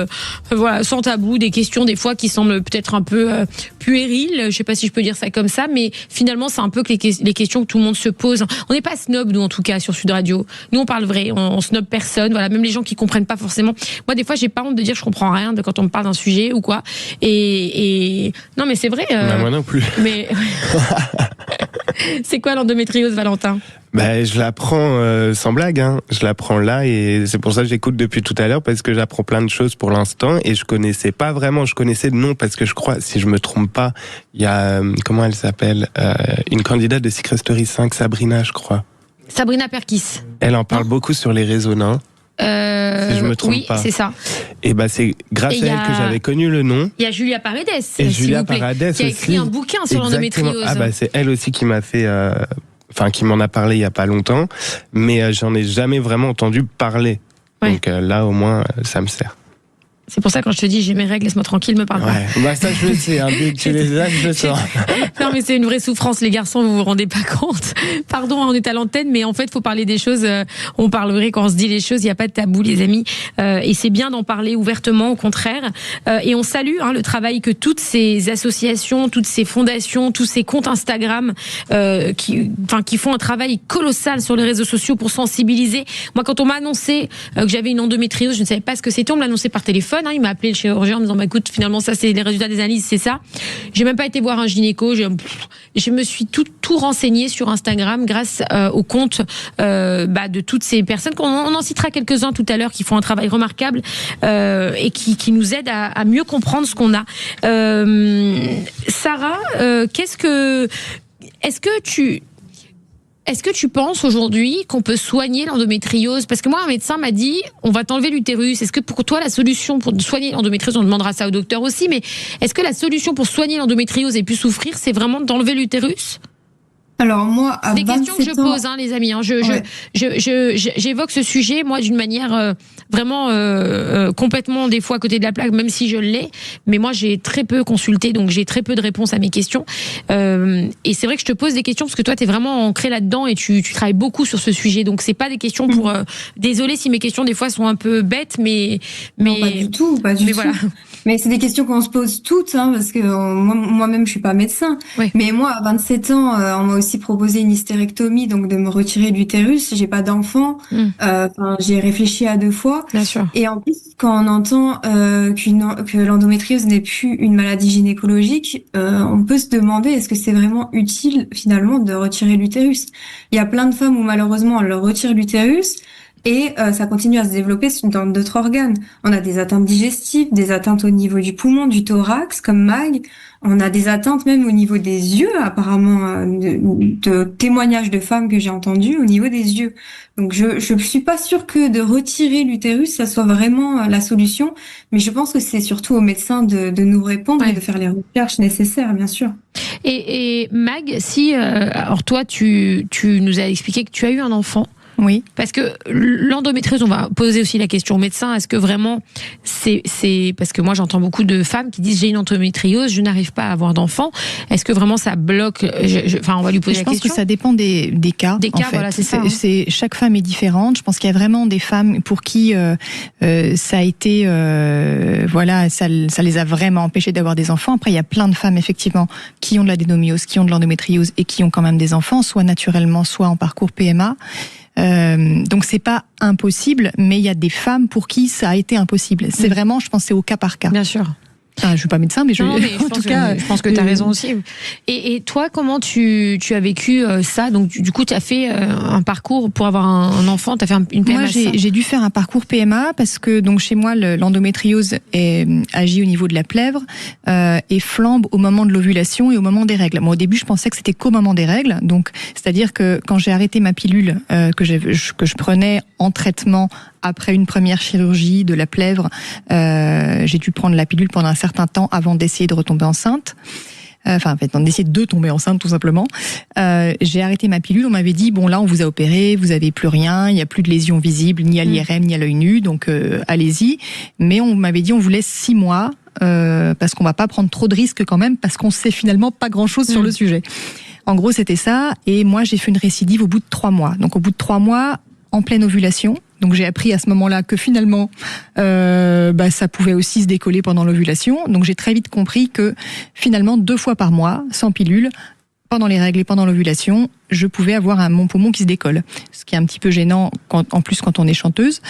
sans tabou, des questions des fois qui semblent peut-être un peu puériles, je sais pas si je peux dire ça comme ça, mais finalement c'est un peu que les questions que tout le monde se pose. On n'est pas snob, nous en tout cas sur Sud Radio. Nous on parle vrai, on snob personne, voilà, même les gens qui comprennent pas forcément. Moi des fois j'ai pas honte de dire que je comprends rien quand on me parle d'un sujet ou quoi. Et non mais c'est vrai. Moi non plus. Mais c'est quoi l'endométriose, Valentin? Je l'apprends sans blague, hein. Je l'apprends là, et c'est pour ça que j'écoute depuis tout à l'heure, parce que j'apprends plein de choses pour l'instant, et je connaissais pas vraiment. Je connaissais de nom, parce que je crois, si je me trompe pas, il y a comment elle s'appelle, une candidate de Secret Story 5, Sabrina, je crois. Sabrina Perkis. Elle en parle beaucoup sur les réseaux, non? Si je me trompe oui, pas. c'est ça. Et c'est grâce Et à il y elle a- que j'avais connu le nom. Il y a Julia Paredes, Et s'il Julia vous plaît, Paredes qui a écrit aussi. un bouquin sur Exactement. l'endométriose. C'est elle aussi qui m'a fait, qui m'en a parlé il y a pas longtemps, mais j'en ai jamais vraiment entendu parler. Ouais. Donc là, au moins, ça me sert. C'est pour ça quand je te dis j'ai mes règles, laisse-moi tranquille, me parle pas. Ouais. Ça je le sais. Dès que tu les as, je le sens. Non mais c'est une vraie souffrance les garçons, vous vous rendez pas compte. Pardon, on est à l'antenne, mais en fait faut parler des choses, on parle vrai quand on se dit les choses, il n'y a pas de tabou les amis, et c'est bien d'en parler ouvertement au contraire, et on salue le travail que toutes ces associations, toutes ces fondations, tous ces comptes Instagram qui font un travail colossal sur les réseaux sociaux pour sensibiliser. Moi quand on m'a annoncé que j'avais une endométriose, je ne savais pas ce que c'était, on me l'a annoncé par téléphone. Il m'a appelé le chirurgien en me disant écoute, finalement ça c'est les résultats des analyses, c'est ça. J'ai même pas été voir un gynéco, je me suis tout renseigné sur Instagram grâce au compte de toutes ces personnes, on en citera quelques-uns tout à l'heure qui font un travail remarquable et qui nous aident à mieux comprendre ce qu'on a. Sarah, est-ce que tu penses aujourd'hui qu'on peut soigner l'endométriose? Parce que moi, un médecin m'a dit, on va t'enlever l'utérus. Est-ce que pour toi, la solution pour soigner l'endométriose, on demandera ça au docteur aussi, mais est-ce que la solution pour soigner l'endométriose et plus souffrir, c'est vraiment d'enlever l'utérus? Alors moi, à Des questions que je 27 ans, pose, les amis. J'évoque ce sujet, moi, d'une manière vraiment complètement des fois à côté de la plaque, même si je l'ai. Mais moi, j'ai très peu consulté, donc j'ai très peu de réponses à mes questions. Et c'est vrai que je te pose des questions parce que toi, t'es vraiment ancré là-dedans et tu travailles beaucoup sur ce sujet. Donc c'est pas des questions pour. Désolée si mes questions des fois sont un peu bêtes, mais non, pas du tout, pas du mais tout. voilà. Mais c'est des questions qu'on se pose toutes, parce que moi-même, je suis pas médecin. Oui. Mais moi, à 27 ans, on m'a aussi proposé une hystérectomie, donc de me retirer l'utérus. J'ai pas d'enfant. J'ai réfléchi à 2 fois. Bien sûr. Et en plus, quand on entend que l'endométriose n'est plus une maladie gynécologique, on peut se demander est-ce que c'est vraiment utile finalement de retirer l'utérus. Il y a plein de femmes où malheureusement on leur retire l'utérus et ça continue à se développer dans d'autres organes. On a des atteintes digestives, des atteintes au niveau du poumon, du thorax, comme Mag. On a des atteintes même au niveau des yeux, apparemment, de témoignages de femmes que j'ai entendus au niveau des yeux. Donc je suis pas sûre que de retirer l'utérus, ça soit vraiment la solution, mais je pense que c'est surtout aux médecins de nous répondre et de faire les recherches nécessaires, bien sûr. Et Mag, si alors toi tu nous as expliqué que tu as eu un enfant. Oui. Parce que l'endométriose, on va poser aussi la question au médecin, est-ce que vraiment c'est parce que moi j'entends beaucoup de femmes qui disent j'ai une endométriose, je n'arrive pas à avoir d'enfant. Est-ce que vraiment ça bloque on va lui poser la question. Je pense que ça dépend des cas. Des cas, en fait. voilà, c'est ça. Chaque femme est différente. Je pense qu'il y a vraiment des femmes pour qui ça a été ça les a vraiment empêchées d'avoir des enfants. Après il y a plein de femmes effectivement qui ont de l'adénomiose, qui ont de l'endométriose et qui ont quand même des enfants, soit naturellement, soit en parcours PMA. Donc c'est pas impossible, mais il y a des femmes pour qui ça a été impossible. C'est vraiment, je pense, c'est au cas par cas. Bien sûr. Je suis pas médecin, mais je pense que tu as raison aussi. Et toi, comment tu as vécu ça? Donc du coup, tu as fait un parcours pour avoir un enfant, tu as fait une PMA. Moi, j'ai dû faire un parcours PMA parce que donc chez moi, l'endométriose agit au niveau de la plèvre et flambe au moment de l'ovulation et au moment des règles. Moi, au début, je pensais que c'était qu'au moment des règles. Donc, c'est-à-dire que quand j'ai arrêté ma pilule que je prenais en traitement après une première chirurgie de la plèvre, j'ai dû prendre la pilule pendant un certain temps avant d'essayer de retomber enceinte. D'essayer de tomber enceinte tout simplement. J'ai arrêté ma pilule, on m'avait dit, bon là on vous a opéré, vous avez plus rien, il n'y a plus de lésions visibles, ni à l'IRM, ni à l'œil nu, donc allez-y. Mais on m'avait dit, on vous laisse 6 mois, parce qu'on va pas prendre trop de risques quand même, parce qu'on sait finalement pas grand-chose sur le sujet. En gros, c'était ça, et moi j'ai fait une récidive au bout de 3 mois. Donc au bout de 3 mois, en pleine ovulation. Donc j'ai appris à ce moment-là que finalement ça pouvait aussi se décoller pendant l'ovulation. Donc j'ai très vite compris que finalement 2 fois par mois, sans pilule, pendant les règles et pendant l'ovulation, je pouvais avoir mon poumon qui se décolle. Ce qui est un petit peu gênant en plus quand on est chanteuse.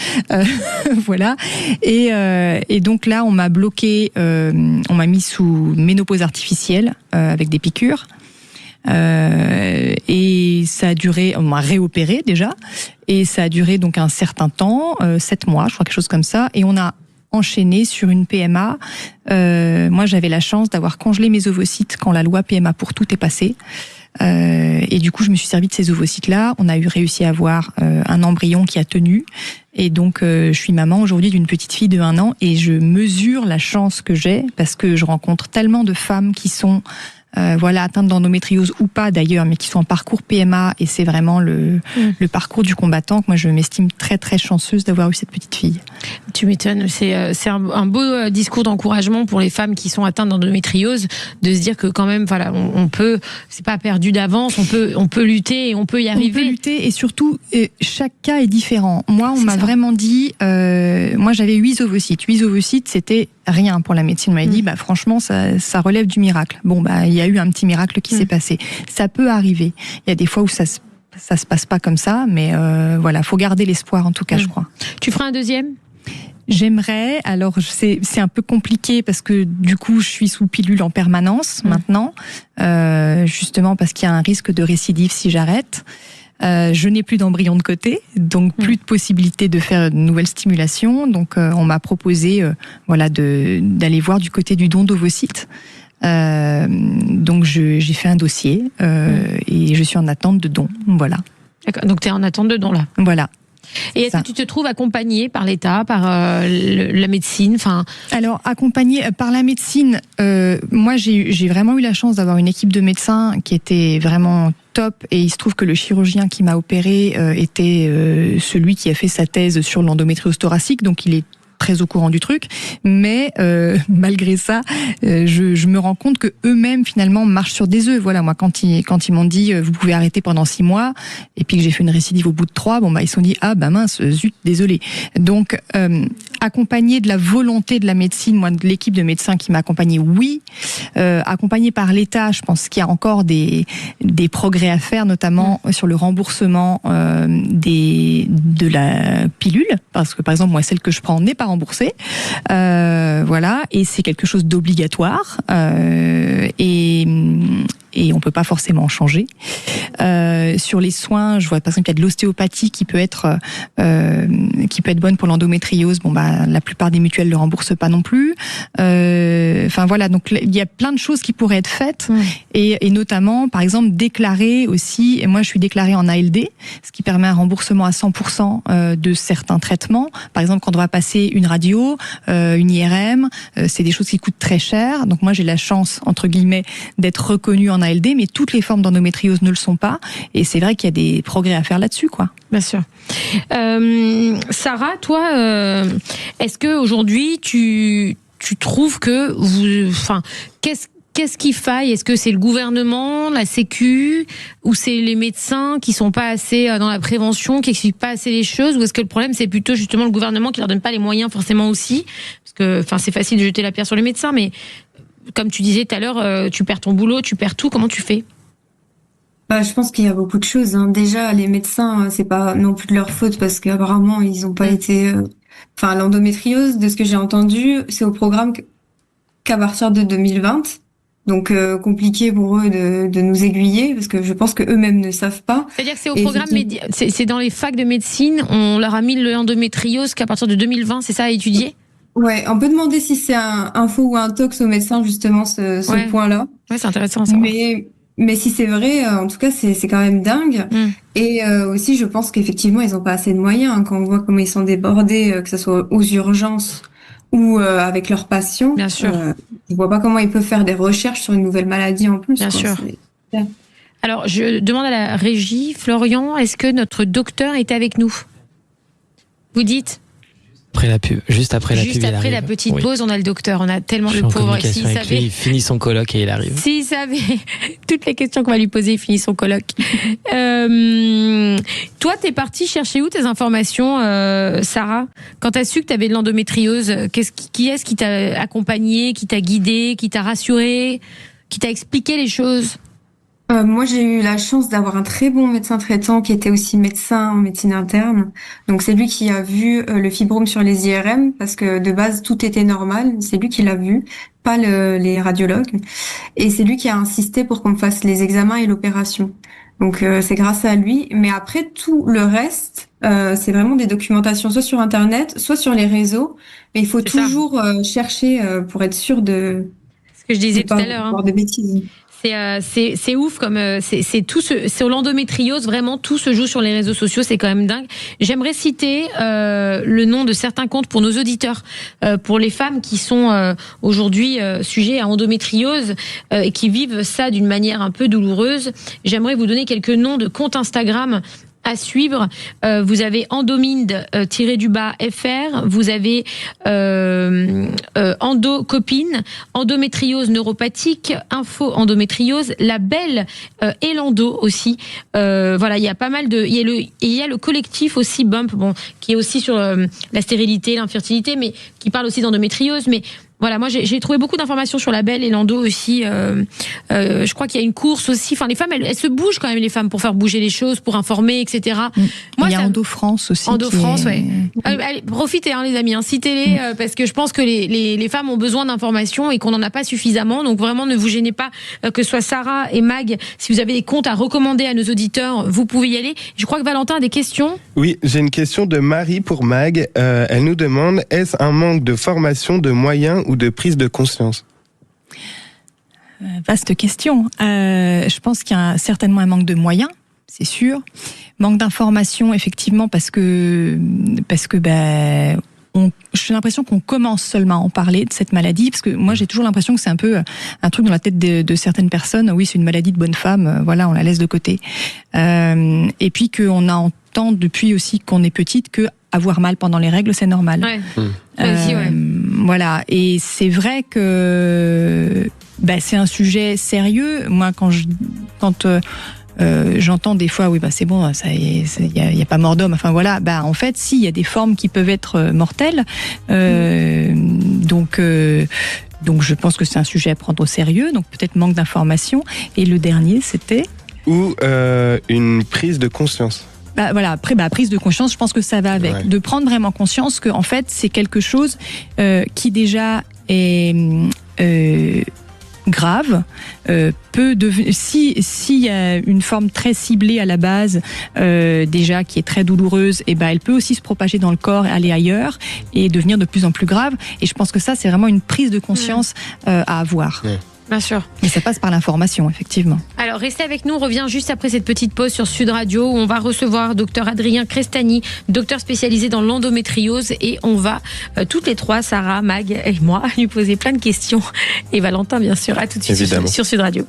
Voilà. Et donc là, on m'a bloqué, on m'a mis sous ménopause artificielle avec des piqûres. Et ça a duré, on m'a réopéré déjà, et ça a duré donc un certain temps, 7 mois, je crois, quelque chose comme ça, et on a enchaîné sur une PMA. Moi, j'avais la chance d'avoir congelé mes ovocytes quand la loi PMA pour tout est passée. Et du coup, je me suis servi de ces ovocytes-là. On a réussi à avoir un embryon qui a tenu. Et donc, je suis maman aujourd'hui d'une petite fille de 1 an et je mesure la chance que j'ai parce que je rencontre tellement de femmes qui sont atteintes d'endométriose ou pas d'ailleurs, mais qui sont en parcours PMA et c'est vraiment le parcours du combattant que moi je m'estime très très chanceuse d'avoir eu cette petite fille. Tu m'étonnes, c'est un beau discours d'encouragement pour les femmes qui sont atteintes d'endométriose, de se dire que quand même, voilà, on peut, c'est pas perdu d'avance, on peut lutter et on peut y arriver. On peut lutter et surtout, chaque cas est différent. Moi, on C'est m'a ça. vraiment dit, moi j'avais 8 ovocytes. 8 ovocytes, c'était rien pour la médecine. On m'avait dit, franchement, ça relève du miracle. Bon, il y a eu un petit miracle qui s'est passé. Ça peut arriver. Il y a des fois où ça se passe pas comme ça, mais faut garder l'espoir en tout cas, je crois. Tu feras un deuxième ? J'aimerais, alors c'est un peu compliqué parce que du coup je suis sous pilule en permanence maintenant, justement parce qu'il y a un risque de récidive si j'arrête. Je n'ai plus d'embryon de côté, donc plus de possibilité de faire de nouvelles stimulations. Donc on m'a proposé d'aller voir du côté du don d'ovocytes. Donc j'ai fait un dossier et je suis en attente de don. Voilà. D'accord. Donc tu es en attente de don là. Voilà. Et est-ce que tu te trouves accompagnée par l'État, par la médecine, enfin... Alors, accompagnée par la médecine, moi j'ai vraiment eu la chance d'avoir une équipe de médecins qui était vraiment top et il se trouve que le chirurgien qui m'a opéré était celui qui a fait sa thèse sur l'endométriose thoracique, donc il est très au courant du truc, mais malgré ça, je me rends compte que eux-mêmes finalement marchent sur des œufs. Voilà, moi quand ils m'ont dit vous pouvez arrêter pendant 6 mois, et puis que j'ai fait une récidive au bout de 3, ils se sont dit mince, zut, désolé. Donc accompagné de la volonté de la médecine, moi de l'équipe de médecins qui m'a accompagné, oui. Accompagné par l'État, je pense qu'il y a encore des progrès à faire, notamment sur le remboursement de la pilule, parce que par exemple moi celle que je prends n'est pas remboursée, et c'est quelque chose d'obligatoire et on peut pas forcément changer. Sur les soins, je vois par exemple qu'il y a de l'ostéopathie qui peut être bonne pour l'endométriose. La plupart des mutuelles le remboursent pas non plus. Donc il y a plein de choses qui pourraient être faites et notamment par exemple déclarer aussi. Et moi, je suis déclarée en ALD, ce qui permet un remboursement à 100% de certains traitements. Par exemple, quand on va passer une radio, une IRM, c'est des choses qui coûtent très cher. Donc moi, j'ai la chance entre guillemets d'être reconnue en ALD, mais toutes les formes d'endométriose ne le sont pas. Et c'est vrai qu'il y a des progrès à faire là-dessus, quoi. Bien sûr. Sarah, toi, est-ce que aujourd'hui tu trouves que qu'est-ce qui faille? Est-ce que c'est le gouvernement, la Sécu, ou c'est les médecins qui sont pas assez dans la prévention, qui expliquent pas assez les choses, ou est-ce que le problème c'est plutôt justement le gouvernement qui leur donne pas les moyens forcément aussi? Parce que c'est facile de jeter la pierre sur les médecins, mais comme tu disais tout à l'heure, tu perds ton boulot, tu perds tout. Comment tu fais? Je pense qu'il y a beaucoup de choses, hein. Déjà, les médecins, c'est pas non plus de leur faute parce qu'apparemment, ils ont pas été... l'endométriose, de ce que j'ai entendu, c'est au programme qu'à partir de 2020. Donc, compliqué pour eux de nous aiguiller parce que je pense que eux-mêmes ne savent pas. C'est-à-dire que c'est au programme, c'est dans les facs de médecine, on leur a mis l'endométriose qu'à partir de 2020, c'est ça, à étudier? Ouais, on peut demander si c'est un faux ou un tox au médecin, justement, ce point-là. Ouais, c'est intéressant à savoir. Mais si c'est vrai, en tout cas, c'est quand même dingue. Et aussi, je pense qu'effectivement, ils ont pas assez de moyens. Hein, quand on voit comment ils sont débordés, que ce soit aux urgences ou avec leurs patients. Bien sûr. Je vois pas comment ils peuvent faire des recherches sur une nouvelle maladie en plus. Bien sûr. Alors, je demande à la régie, Florian, est-ce que notre docteur est avec nous? Vous dites? Après la pub, juste après la pub. Juste après la petite pause, on a le docteur. On a tellement de pauvres. Communication avec lui, il finit son colloque et il arrive. S'il savait toutes les questions qu'on va lui poser, il finit son colloque. Toi, t'es partie chercher où tes informations, Sarah? Quand t'as su que t'avais de l'endométriose, qui est-ce qui t'a accompagné, qui t'a guidé, qui t'a rassuré, qui t'a expliqué les choses? Moi, j'ai eu la chance d'avoir un très bon médecin traitant qui était aussi médecin en médecine interne. Donc, c'est lui qui a vu le fibrome sur les IRM parce que de base, tout était normal. C'est lui qui l'a vu, pas les radiologues. Et c'est lui qui a insisté pour qu'on me fasse les examens et l'opération. Donc, c'est grâce à lui. Mais après, tout le reste, c'est vraiment des documentations soit sur Internet, soit sur les réseaux. Mais il faut toujours chercher pour être sûr de... Ce que je disais tout à l'heure. De bêtises. C'est ouf comme c'est tout sur l'endométriose, vraiment tout se joue sur les réseaux sociaux, c'est quand même dingue. J'aimerais citer le nom de certains comptes pour nos auditeurs, pour les femmes qui sont aujourd'hui sujets à endométriose et qui vivent ça d'une manière un peu douloureuse. J'aimerais vous donner quelques noms de comptes Instagram à suivre. Vous avez Endomind-FR, vous avez Endocopine, endométriose neuropathique, Info Endométriose, la belle Elando aussi. Voilà, il y a pas mal de. Il y a le collectif aussi Bump, bon, qui est aussi sur la stérilité, l'infertilité, mais qui parle aussi d'endométriose. Mais voilà, moi j'ai trouvé beaucoup d'informations sur la belle et l'endo aussi. Je crois qu'il y a une course aussi. Enfin, les femmes, elles se bougent quand même, les femmes, pour faire bouger les choses, pour informer, etc. Moi, il y a Endo France aussi. Endo France, ouais. Allez, profitez, les amis, citez-les, parce que je pense que les femmes ont besoin d'informations et qu'on n'en a pas suffisamment. Donc vraiment, ne vous gênez pas, que ce soit Sarah et Mag. Si vous avez des comptes à recommander à nos auditeurs, vous pouvez y aller. Je crois que Valentin a des questions. Oui, j'ai une question de Marie pour Mag. Elle nous demande, est-ce un manque de formation, de moyens ou de prise de conscience? Vaste question. Je pense qu'il y a certainement un manque de moyens, c'est sûr. Manque d'informations, effectivement, parce que j'ai l'impression qu'on commence seulement à en parler de cette maladie, parce que moi j'ai toujours l'impression que c'est un peu un truc dans la tête de certaines personnes. Oui, c'est une maladie de bonne femme, voilà, on la laisse de côté. Et puis qu'on entend depuis aussi qu'on est petite que avoir mal pendant les règles, c'est normal. Ouais. Aussi, ouais. Voilà, et c'est vrai que c'est un sujet sérieux. Moi, quand j'entends des fois, oui, c'est bon, ça y a pas mort d'homme. Enfin voilà, en fait, si, il y a des formes qui peuvent être mortelles. Donc, je pense que c'est un sujet à prendre au sérieux. Donc peut-être manque d'information. Et le dernier, c'était ou une prise de conscience. Voilà, après, prise de conscience, je pense que ça va avec. Ouais. De prendre vraiment conscience que, en fait, c'est quelque chose qui déjà est grave, peut devenir, s'il y a une forme très ciblée à la base, déjà qui est très douloureuse, elle peut aussi se propager dans le corps, aller ailleurs et devenir de plus en plus grave. Et je pense que ça, c'est vraiment une prise de conscience à avoir. Ouais. Bien sûr. Et ça passe par l'information, effectivement. Alors, restez avec nous. On revient juste après cette petite pause sur Sud Radio où on va recevoir Dr Adrien Crestani, docteur spécialisé dans l'endométriose. Et on va, toutes les trois, Sarah, Mag et moi, lui poser plein de questions. Et Valentin, bien sûr. À tout de suite sur Sud Radio.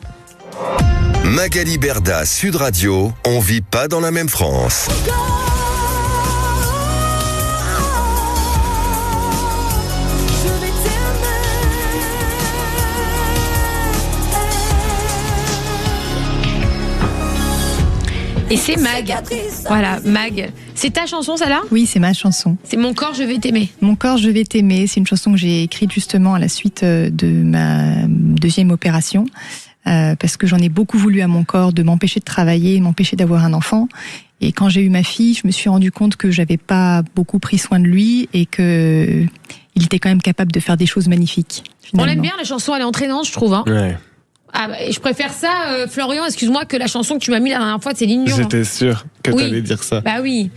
Magali Berda, Sud Radio. On vit pas dans la même France. Et c'est Mag. Voilà, Mag. C'est ta chanson, ça là ? Oui, c'est ma chanson. C'est Mon corps, je vais t'aimer. Mon corps, je vais t'aimer. C'est une chanson que j'ai écrite justement à la suite de ma deuxième opération. Parce que j'en ai beaucoup voulu à mon corps de m'empêcher de travailler, m'empêcher d'avoir un enfant. Et quand j'ai eu ma fille, je me suis rendu compte que j'avais pas beaucoup pris soin de lui et que il était quand même capable de faire des choses magnifiques. Finalement. On l'aime bien, la chanson, elle est entraînante, je trouve. Hein. Ouais. Je préfère ça, Florian, excuse-moi, que la chanson que tu m'as mis la dernière fois de Céline Dion. J'étais sûr que t'allais dire ça. Bah oui.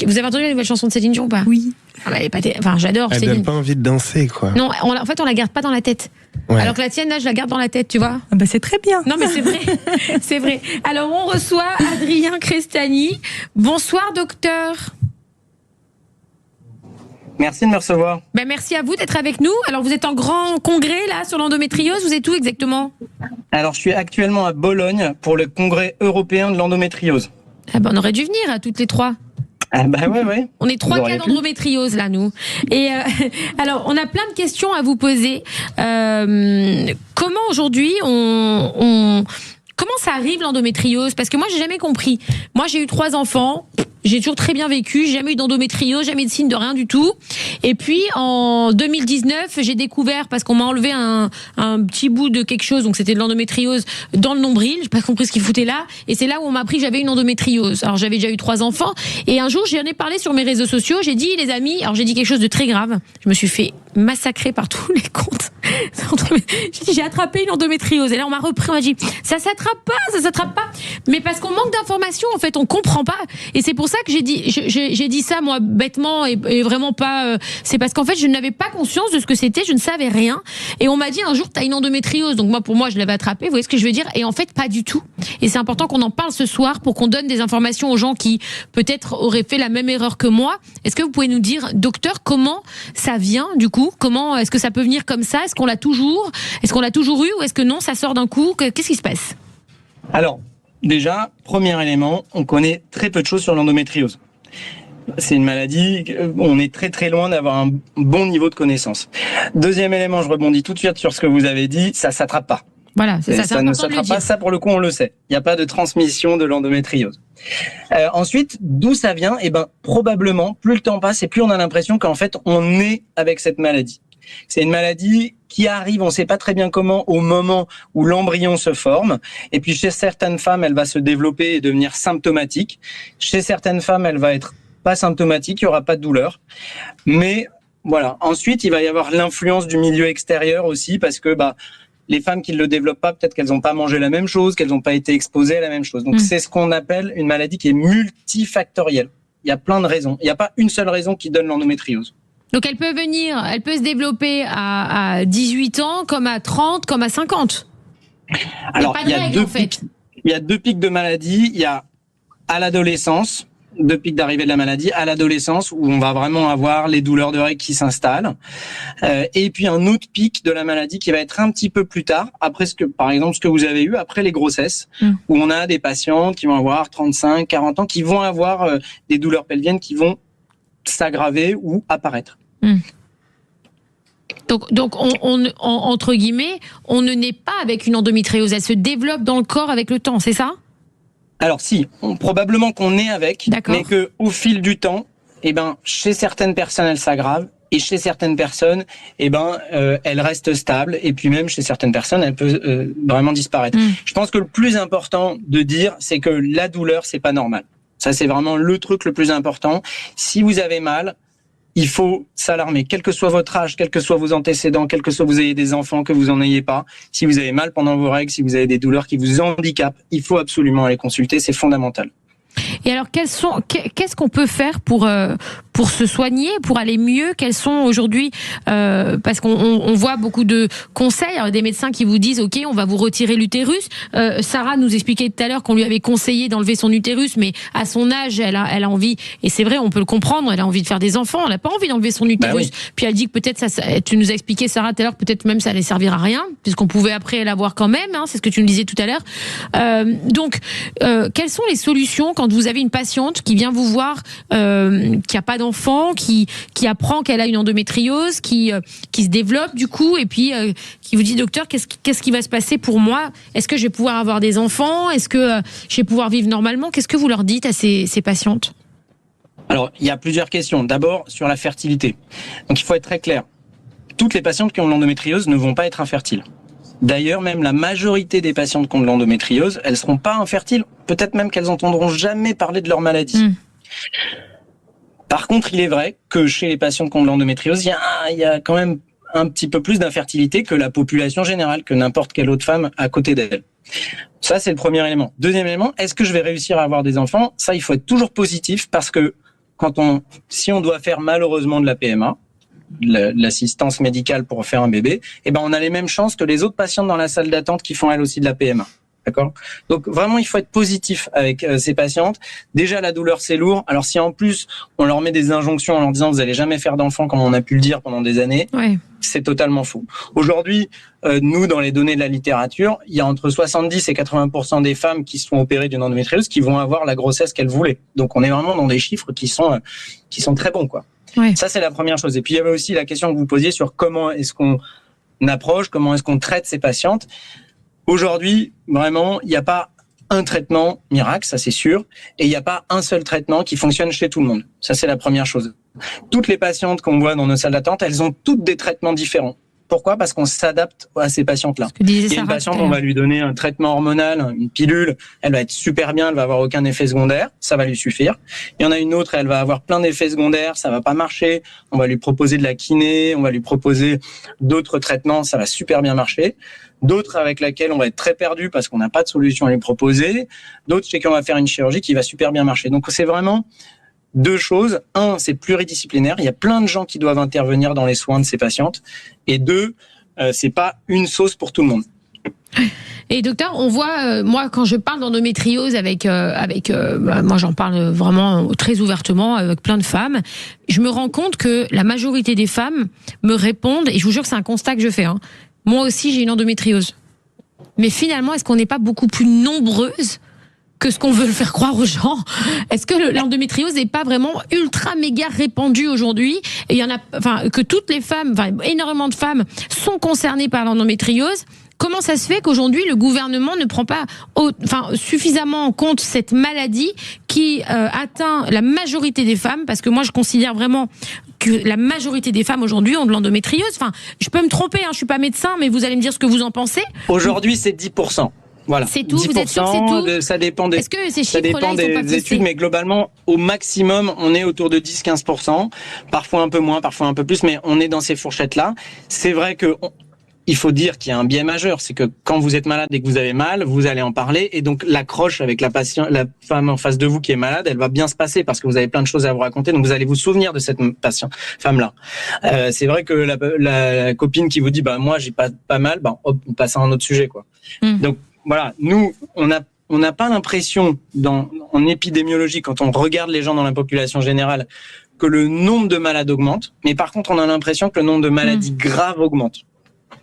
Vous avez entendu la nouvelle chanson de Céline Dion ou pas ? Oui. Elle est pas j'adore elle Céline. Elle donne pas envie de danser, quoi. Non, en fait, on la garde pas dans la tête. Ouais. Alors que la tienne, là, je la garde dans la tête, tu vois. C'est très bien. Non, mais c'est vrai. C'est vrai. Alors, on reçoit Adrien Crestani. Bonsoir, docteur. Merci de me recevoir. Merci à vous d'être avec nous. Alors, vous êtes en grand congrès, là, sur l'endométriose. Vous êtes où exactement ? Alors, je suis actuellement à Bologne pour le congrès européen de l'endométriose. On aurait dû venir, à toutes les trois. Ouais. On est 3 cas d'endométriose, là, nous. Et alors, on a plein de questions à vous poser. Comment, aujourd'hui, comment ça arrive, l'endométriose ? Parce que moi, j'ai jamais compris. Moi, j'ai eu 3 enfants. J'ai toujours très bien vécu, j'ai jamais eu d'endométriose, jamais de signe de rien du tout. Et puis en 2019, j'ai découvert, parce qu'on m'a enlevé un petit bout de quelque chose, donc c'était de l'endométriose dans le nombril, j'ai pas compris ce qu'il foutait là, et c'est là où on m'a appris que j'avais une endométriose. Alors j'avais déjà eu 3 enfants, et un jour j'en ai parlé sur mes réseaux sociaux, j'ai dit les amis, alors j'ai dit quelque chose de très grave, je me suis fait massacrer par tous les comptes. J'ai dit, j'ai attrapé une endométriose. Et là, on m'a repris, on m'a dit, ça s'attrape pas. Mais parce qu'on manque d'informations, en fait, on comprend pas. Et c'est pour ça que j'ai dit ça, moi, bêtement, et vraiment pas, c'est parce qu'en fait, je n'avais pas conscience de ce que c'était, je ne savais rien. Et on m'a dit, un jour, t'as une endométriose. Donc moi, pour moi, je l'avais attrapé, vous voyez ce que je veux dire? Et en fait, pas du tout. Et c'est important qu'on en parle ce soir pour qu'on donne des informations aux gens qui, peut-être, auraient fait la même erreur que moi. Est-ce que vous pouvez nous dire, docteur, comment ça vient, du coup? Comment, est-ce que ça peut venir comme ça? Est-ce qu'on l'a toujours eu ou est-ce que non, ça sort d'un coup? Qu'est-ce qui se passe? Alors, déjà, premier élément, on connaît très peu de choses sur l'endométriose. C'est une maladie, on est très très loin d'avoir un bon niveau de connaissance. Deuxième élément, je rebondis tout de suite sur ce que vous avez dit, ça s'attrape pas. Voilà, c'est ça. Ça ne s'attrape pas, ça pour le coup on le sait. Il n'y a pas de transmission de l'endométriose. Ensuite, d'où ça vient? Probablement, plus le temps passe et plus on a l'impression qu'en fait on est avec cette maladie. C'est une maladie qui arrive, on ne sait pas très bien comment, au moment où l'embryon se forme. Et puis chez certaines femmes, elle va se développer et devenir symptomatique. Chez certaines femmes, elle va être pas symptomatique, il n'y aura pas de douleur. Mais voilà. Ensuite, il va y avoir l'influence du milieu extérieur aussi, parce que les femmes qui ne le développent pas, peut-être qu'elles n'ont pas mangé la même chose, qu'elles n'ont pas été exposées à la même chose. Donc c'est ce qu'on appelle une maladie qui est multifactorielle. Il y a plein de raisons. Il n'y a pas une seule raison qui donne l'endométriose. Donc elle peut se développer à 18 ans, comme à 30, comme à 50. Alors, il y a deux pics de maladie. Il y a à l'adolescence, 2 pics d'arrivée de la maladie, à l'adolescence, où on va vraiment avoir les douleurs de règles qui s'installent. Et puis un autre pic de la maladie qui va être un petit peu plus tard, après par exemple, ce que vous avez eu après les grossesses, où on a des patientes qui vont avoir 35, 40 ans, qui vont avoir des douleurs pelviennes qui vont s'aggraver ou apparaître. Donc entre guillemets, on ne naît pas avec une endométriose, elle se développe dans le corps avec le temps, c'est ça? Alors si, probablement qu'on est avec, D'accord. mais que au fil du temps, chez certaines personnes elle s'aggrave et chez certaines personnes, elle reste stable et puis même chez certaines personnes elle peut vraiment disparaître. Je pense que le plus important de dire, c'est que la douleur c'est pas normal. Ça c'est vraiment le truc le plus important. Si vous avez mal, il faut s'alarmer, quel que soit votre âge, quels que soient vos antécédents, quel que soit vous ayez des enfants, que vous en ayez pas. Si vous avez mal pendant vos règles, si vous avez des douleurs qui vous handicapent, il faut absolument aller consulter, c'est fondamental. Et alors, qu'est-ce qu'on peut faire pour se soigner, pour aller mieux? Quels sont aujourd'hui, parce qu'on voit beaucoup de conseils, alors des médecins qui vous disent, ok, on va vous retirer l'utérus. Sarah nous expliquait tout à l'heure qu'on lui avait conseillé d'enlever son utérus, mais à son âge, elle a envie, et c'est vrai, on peut le comprendre, elle a envie de faire des enfants, elle n'a pas envie d'enlever son utérus. Oui. Puis elle dit que peut-être tu nous as expliqué, Sarah, tout à l'heure, peut-être même ça allait servir à rien, puisqu'on pouvait après l'avoir quand même, c'est ce que tu nous disais tout à l'heure. Donc, quelles sont les solutions quand vous avez une patiente qui vient vous voir, qui a pas d'enfant, qui apprend qu'elle a une endométriose, qui se développe du coup, et puis qui vous dit, docteur, qu'est-ce qui va se passer pour moi? Est-ce que je vais pouvoir avoir des enfants? Est-ce que je vais pouvoir vivre normalement? Qu'est-ce que vous leur dites à ces patientes? Alors, il y a plusieurs questions. D'abord, sur la fertilité. Donc, il faut être très clair. Toutes les patientes qui ont l'endométriose ne vont pas être infertiles. D'ailleurs, même la majorité des patientes qui ont de l'endométriose, elles seront pas infertiles. Peut-être même qu'elles n'entendront jamais parler de leur maladie. Par contre, il est vrai que chez les patientes qui ont de l'endométriose, il y a quand même un petit peu plus d'infertilité que la population générale, que n'importe quelle autre femme à côté d'elle. Ça, c'est le premier élément. Deuxième élément, est-ce que je vais réussir à avoir des enfants? Ça, il faut être toujours positif parce que si on doit faire malheureusement de la PMA, l'assistance médicale pour faire un bébé, on a les mêmes chances que les autres patientes dans la salle d'attente qui font elles aussi de la PMA. D'accord? Donc vraiment, il faut être positif avec ces patientes. Déjà, la douleur, c'est lourd. Alors si en plus, on leur met des injonctions en leur disant vous allez jamais faire d'enfants comme on a pu le dire pendant des années, c'est totalement faux. Aujourd'hui, nous, dans les données de la littérature, il y a entre 70 et 80% des femmes qui sont opérées d'une endométriose qui vont avoir la grossesse qu'elles voulaient. Donc on est vraiment dans des chiffres qui sont très bons, quoi. Ouais. Ça, c'est la première chose. Et puis, il y avait aussi la question que vous posiez sur comment est-ce qu'on approche, comment est-ce qu'on traite ces patientes. Aujourd'hui, vraiment, il n'y a pas un traitement miracle, ça c'est sûr, et il n'y a pas un seul traitement qui fonctionne chez tout le monde. Ça, c'est la première chose. Toutes les patientes qu'on voit dans nos salles d'attente, elles ont toutes des traitements différents. Pourquoi ? Parce qu'on s'adapte à ces patientes-là. Ce que disait Il y a Sarah une tout à patiente, l'heure. on va lui donner un traitement hormonal, une pilule, elle va être super bien, elle va avoir aucun effet secondaire, ça va lui suffire. Il y en a une autre, elle va avoir plein d'effets secondaires, ça va pas marcher, on va lui proposer de la kiné, on va lui proposer d'autres traitements, ça va super bien marcher. D'autres avec lesquelles on va être très perdu parce qu'on n'a pas de solution à lui proposer. D'autres chez qui on va faire une chirurgie qui va super bien marcher. Donc c'est vraiment deux choses. Un, c'est pluridisciplinaire. Il y a plein de gens qui doivent intervenir dans les soins de ces patientes. Et deux, c'est pas une sauce pour tout le monde. Et docteur, on voit, moi, quand je parle d'endométriose moi j'en parle vraiment très ouvertement avec plein de femmes, je me rends compte que la majorité des femmes me répondent, et je vous jure que c'est un constat que je fais, hein, moi aussi j'ai une endométriose. Mais finalement, est-ce qu'on n'est pas beaucoup plus nombreuses que ce qu'on veut le faire croire aux gens? Est-ce que l'endométriose n'est pas vraiment ultra méga répandue aujourd'hui? Et il y en a, enfin, que toutes les femmes, enfin, énormément de femmes sont concernées par l'endométriose. Comment ça se fait qu'aujourd'hui le gouvernement ne prend pas suffisamment en compte cette maladie qui atteint la majorité des femmes? Parce que moi je considère vraiment que la majorité des femmes aujourd'hui ont de l'endométriose. Enfin, je peux me tromper, hein, je suis pas médecin, mais vous allez me dire ce que vous en pensez. Aujourd'hui, c'est 10%. Voilà. C'est tout, vous êtes sûr que c'est tout? Ça dépend des, Est-ce que ces ça chiffres-là, dépend ils sont pas des faussés? études, mais globalement, au maximum, on est autour de 10-15%. Parfois un peu moins, parfois un peu plus, mais on est dans ces fourchettes-là. C'est vrai que il faut dire qu'il y a un biais majeur, c'est que quand vous êtes malade et que vous avez mal, vous allez en parler, et donc l'accroche avec la femme en face de vous qui est malade, elle va bien se passer parce que vous avez plein de choses à vous raconter, donc vous allez vous souvenir de cette femme-là. C'est vrai que la copine qui vous dit, bah moi j'ai pas mal, bah hop, on passe à un autre sujet, quoi. Donc voilà, nous on n'a pas l'impression en épidémiologie, quand on regarde les gens dans la population générale, que le nombre de malades augmente, mais par contre on a l'impression que le nombre de maladies graves augmente.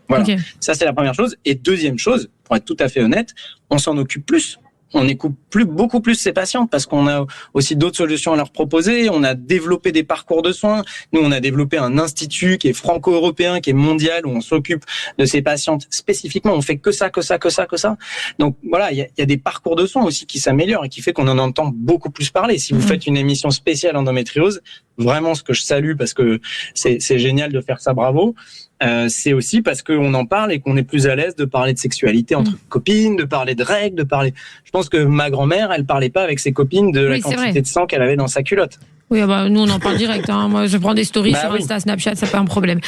Voilà, okay. Ça c'est la première chose. Et deuxième chose, pour être tout à fait honnête, on s'en occupe plus. On écoute beaucoup plus ces patientes parce qu'on a aussi d'autres solutions à leur proposer. On a développé des parcours de soins. Nous, on a développé un institut qui est franco-européen, qui est mondial, où on s'occupe de ces patientes spécifiquement. On fait que ça. Donc voilà, il y a des parcours de soins aussi qui s'améliorent et qui fait qu'on en entend beaucoup plus parler. Si vous faites une émission spéciale endométriose, vraiment ce que je salue parce que c'est génial de faire ça, bravo. C'est aussi parce qu'on en parle et qu'on est plus à l'aise de parler de sexualité entre copines, de parler de règles, de parler. Je pense que ma grand-mère, elle parlait pas avec ses copines de la quantité de sang qu'elle avait dans sa culotte. Oui, bah, nous on en parle direct. Hein. Moi, je prends des stories sur Insta, Snapchat, c'est pas un problème.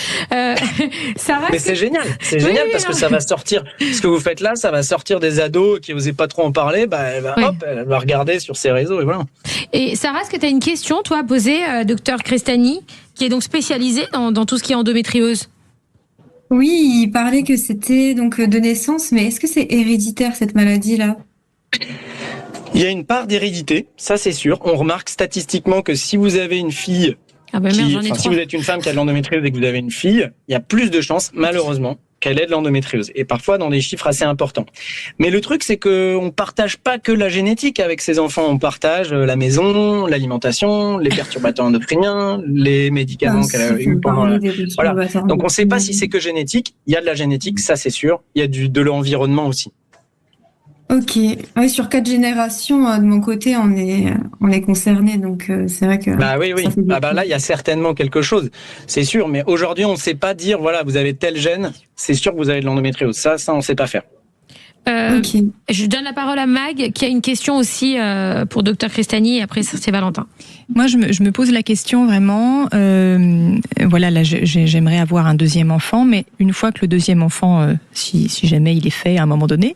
Sarah, mais c'est génial, parce que ça va sortir. Ce que vous faites là, ça va sortir des ados qui n'osaient pas trop en parler. Bah, elle va regarder sur ses réseaux et voilà. Et Sarah, est-ce que tu as une question, toi, à poser, docteur Crestani, qui est donc spécialisé dans tout ce qui est endométriose? Oui, il parlait que c'était donc de naissance, mais est-ce que c'est héréditaire cette maladie-là? Il y a une part d'hérédité, ça c'est sûr. On remarque statistiquement que si vous avez une fille, si vous êtes une femme qui a de l'endométriose et que vous avez une fille, il y a plus de chances, malheureusement, qu'elle ait de l'endométriose, et parfois dans des chiffres assez importants. Mais le truc, c'est que on partage pas que la génétique avec ses enfants, on partage la maison, l'alimentation, les perturbateurs endocriniens, les médicaments qu'elle a eu pendant voilà. Donc on sait pas si c'est que génétique, il y a de la génétique, ça c'est sûr, il y a de l'environnement aussi. Ok, oui, sur 4 générations, de mon côté, on est concerné, donc c'est vrai que. Bah oui. Là, il y a certainement quelque chose, c'est sûr. Mais aujourd'hui, on ne sait pas dire, voilà, vous avez tel gène, c'est sûr que vous avez de l'endométriose. Ça, on ne sait pas faire. Je donne la parole à Mag, qui a une question aussi pour Dr Crestani, et après c'est Valentin. Moi, je me pose la question vraiment. Voilà, là, j'aimerais avoir un deuxième enfant, mais une fois que le deuxième enfant, si jamais il est fait à un moment donné,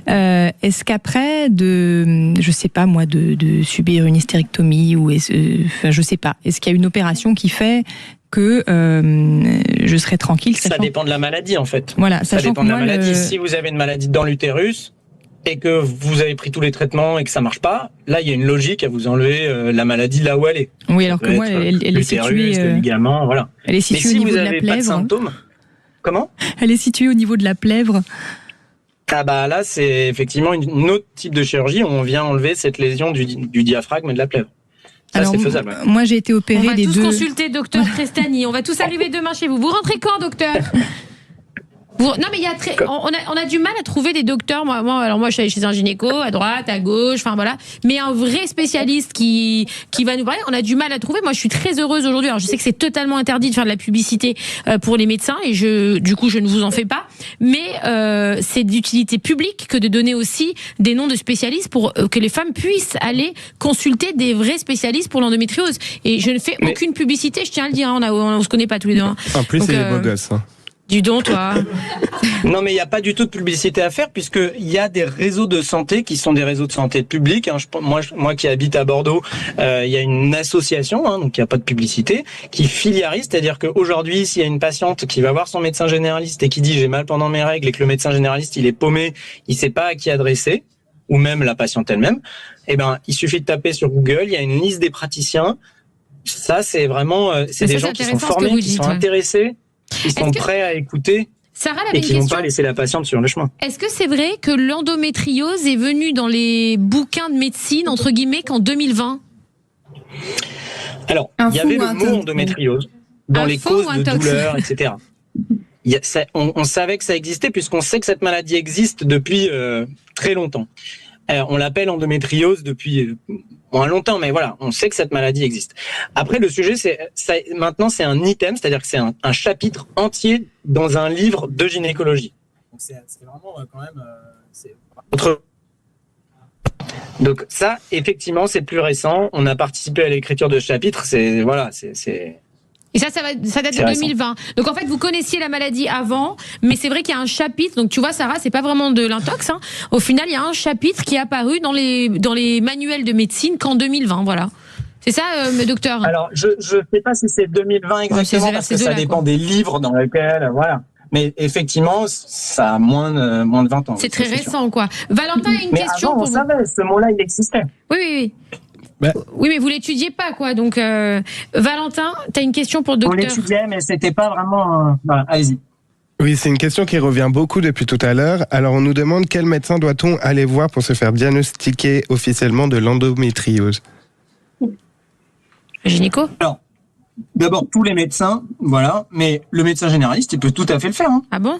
est-ce qu'après je sais pas moi, de subir une hystérectomie ou je sais pas, est-ce qu'il y a une opération qui fait que je serai tranquille? Ça dépend de la maladie en fait. Voilà, ça dépend de la maladie. Si vous avez une maladie dans l'utérus et que vous avez pris tous les traitements et que ça marche pas, là il y a une logique à vous enlever la maladie là où elle est. Oui, alors que moi elle est située le ligament, voilà. Elle est située au niveau de la plèvre. Mais si vous avez pas de symptômes, comment? Elle est située au niveau de la plèvre. Ah bah là c'est effectivement une autre type de chirurgie où on vient enlever cette lésion du diaphragme et de la plèvre. Ça, alors, c'est faisable. Moi, j'ai été opérée des deux. On va tous consulter docteur Crestani. On va tous arriver demain chez vous. Vous rentrez quand, docteur? Non, mais il y a on a du mal à trouver des docteurs. Alors moi, je suis allée chez un gynéco, à droite, à gauche, enfin voilà. Mais un vrai spécialiste qui va nous parler, on a du mal à trouver. Moi, je suis très heureuse aujourd'hui. Alors, je sais que c'est totalement interdit de faire de la publicité pour les médecins et du coup, je ne vous en fais pas. Mais c'est d'utilité publique que de donner aussi des noms de spécialistes pour que les femmes puissent aller consulter des vrais spécialistes pour l'endométriose. Et je ne fais aucune publicité, je tiens à le dire. Hein, on se connaît pas tous les deux. Hein. En plus, Donc, il est beau gosse. Hein. Dis donc, toi. Non, mais il n'y a pas du tout de publicité à faire puisqu'il y a des réseaux de santé qui sont des réseaux de santé publics. Hein. Moi qui habite à Bordeaux, il y a une association, hein, donc il n'y a pas de publicité, qui filiarise, c'est-à-dire qu'aujourd'hui, s'il y a une patiente qui va voir son médecin généraliste et qui dit j'ai mal pendant mes règles et que le médecin généraliste il est paumé, il sait pas à qui adresser, ou même la patiente elle-même, eh ben il suffit de taper sur Google, il y a une liste des praticiens. Ça, c'est vraiment, c'est des gens qui sont formés, qui sont intéressés. Ils sont prêts à écouter Sarah avait et qui ne vont pas laisser la patiente sur le chemin. Est-ce que c'est vrai que l'endométriose est venue dans les bouquins de médecine, entre guillemets, qu'en 2020 ? Alors, il y avait le mot endométriose dans les causes de douleur, etc. On savait que ça existait puisqu'on sait que cette maladie existe depuis très longtemps. On l'appelle endométriose depuis moins longtemps, mais voilà, on sait que cette maladie existe. Après, le sujet, maintenant, c'est un item, c'est-à-dire que c'est un chapitre entier dans un livre de gynécologie. Donc, c'est vraiment quand même... Donc ça, effectivement, c'est plus récent. On a participé à l'écriture de ce chapitre. Et ça date de 2020. Donc en fait, vous connaissiez la maladie avant, mais c'est vrai qu'il y a un chapitre. Donc tu vois, Sarah, c'est pas vraiment de l'intox. Hein. Au final, il y a un chapitre qui est apparu dans les manuels de médecine qu'en 2020. Voilà. C'est ça, docteur ? Alors, je sais pas si c'est 2020 exactement, parce que ça dépend des livres dans lesquels, voilà. Mais effectivement, ça a moins de 20 ans. C'est très récent, quoi. Valentin a une question avant, pour vous. Savait, ce mot-là, il existait. Oui. Oui, mais vous l'étudiez pas, quoi. Donc, Valentin, tu as une question pour le docteur. On l'étudiait, mais c'était pas vraiment... Voilà, allez-y. Oui, c'est une question qui revient beaucoup depuis tout à l'heure. Alors, on nous demande quel médecin doit-on aller voir pour se faire diagnostiquer officiellement de l'endométriose ? Gynéco ? Alors, d'abord, tous les médecins, voilà. Mais le médecin généraliste, il peut tout à fait le faire. Hein. Ah bon ?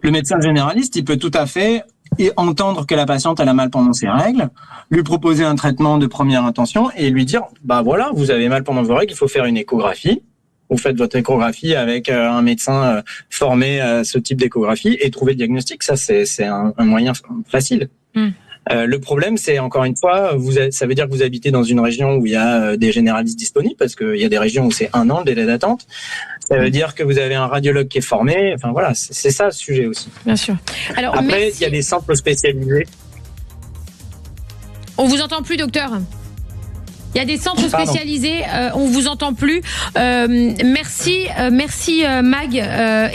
Le médecin généraliste, il peut tout à fait... et entendre que la patiente elle a mal pendant ses règles, lui proposer un traitement de première intention et lui dire bah voilà, vous avez mal pendant vos règles, il faut faire une échographie. Vous faites votre échographie avec un médecin formé à ce type d'échographie et trouver le diagnostic. Ça c'est un moyen facile. Le problème, c'est encore une fois, ça veut dire que vous habitez dans une région où il y a des généralistes disponibles, parce qu'il y a des régions où c'est 1 an le délai d'attente. Ça veut dire que vous avez un radiologue qui est formé. Enfin voilà, c'est ça le sujet aussi. Bien sûr. Alors, après, il y a des centres spécialisés. On vous entend plus, docteur ? Il y a des centres spécialisés, on vous entend plus. Merci Mag,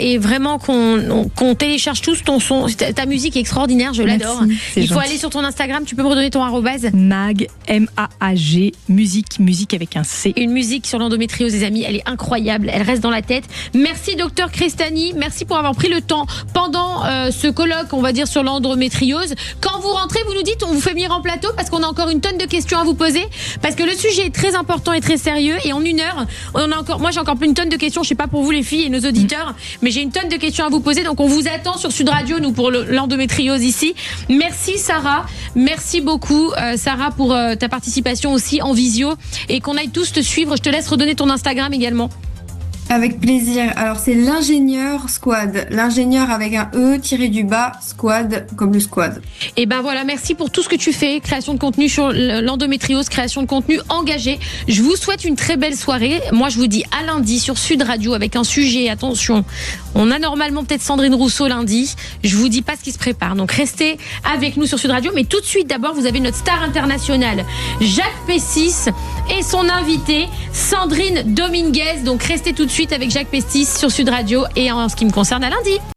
et vraiment qu'on télécharge tous ton son. Ta musique est extraordinaire, je l'adore. Il faut aller sur ton Instagram, tu peux me redonner ton arrobase ? Mag, M-A-A-G, musique avec un C. Une musique sur l'endométriose, les amis, elle est incroyable, elle reste dans la tête. Merci docteur Crestani, merci pour avoir pris le temps pendant ce colloque, on va dire, sur l'endométriose. Quand vous rentrez, vous nous dites, on vous fait venir en plateau parce qu'on a encore une tonne de questions à vous poser, parce que le sujet est très important et très sérieux, et en 1 heure, moi j'ai encore une tonne de questions, je sais pas pour vous les filles et nos auditeurs, mais j'ai une tonne de questions à vous poser, donc on vous attend sur Sud Radio, nous, pour l'endométriose ici. Merci Sarah, merci beaucoup Sarah pour ta participation aussi en visio, et qu'on aille tous te suivre. Je te laisse redonner ton Instagram également. Avec plaisir. Alors c'est l'ingénieur squad. L'ingénieur avec un E tiré du bas, squad comme le squad. Et ben voilà, merci pour tout ce que tu fais. Création de contenu sur l'endométriose, création de contenu engagé. Je vous souhaite une très belle soirée. Moi je vous dis à lundi sur Sud Radio avec un sujet, attention. On a normalement peut-être Sandrine Rousseau lundi. Je vous dis pas ce qui se prépare. Donc restez avec nous sur Sud Radio. Mais tout de suite, d'abord, vous avez notre star internationale, Jacques Pessis, et son invité, Sandrine Dominguez. Donc restez tout de suite avec Jacques Pestis sur Sud Radio, et en ce qui me concerne, à lundi.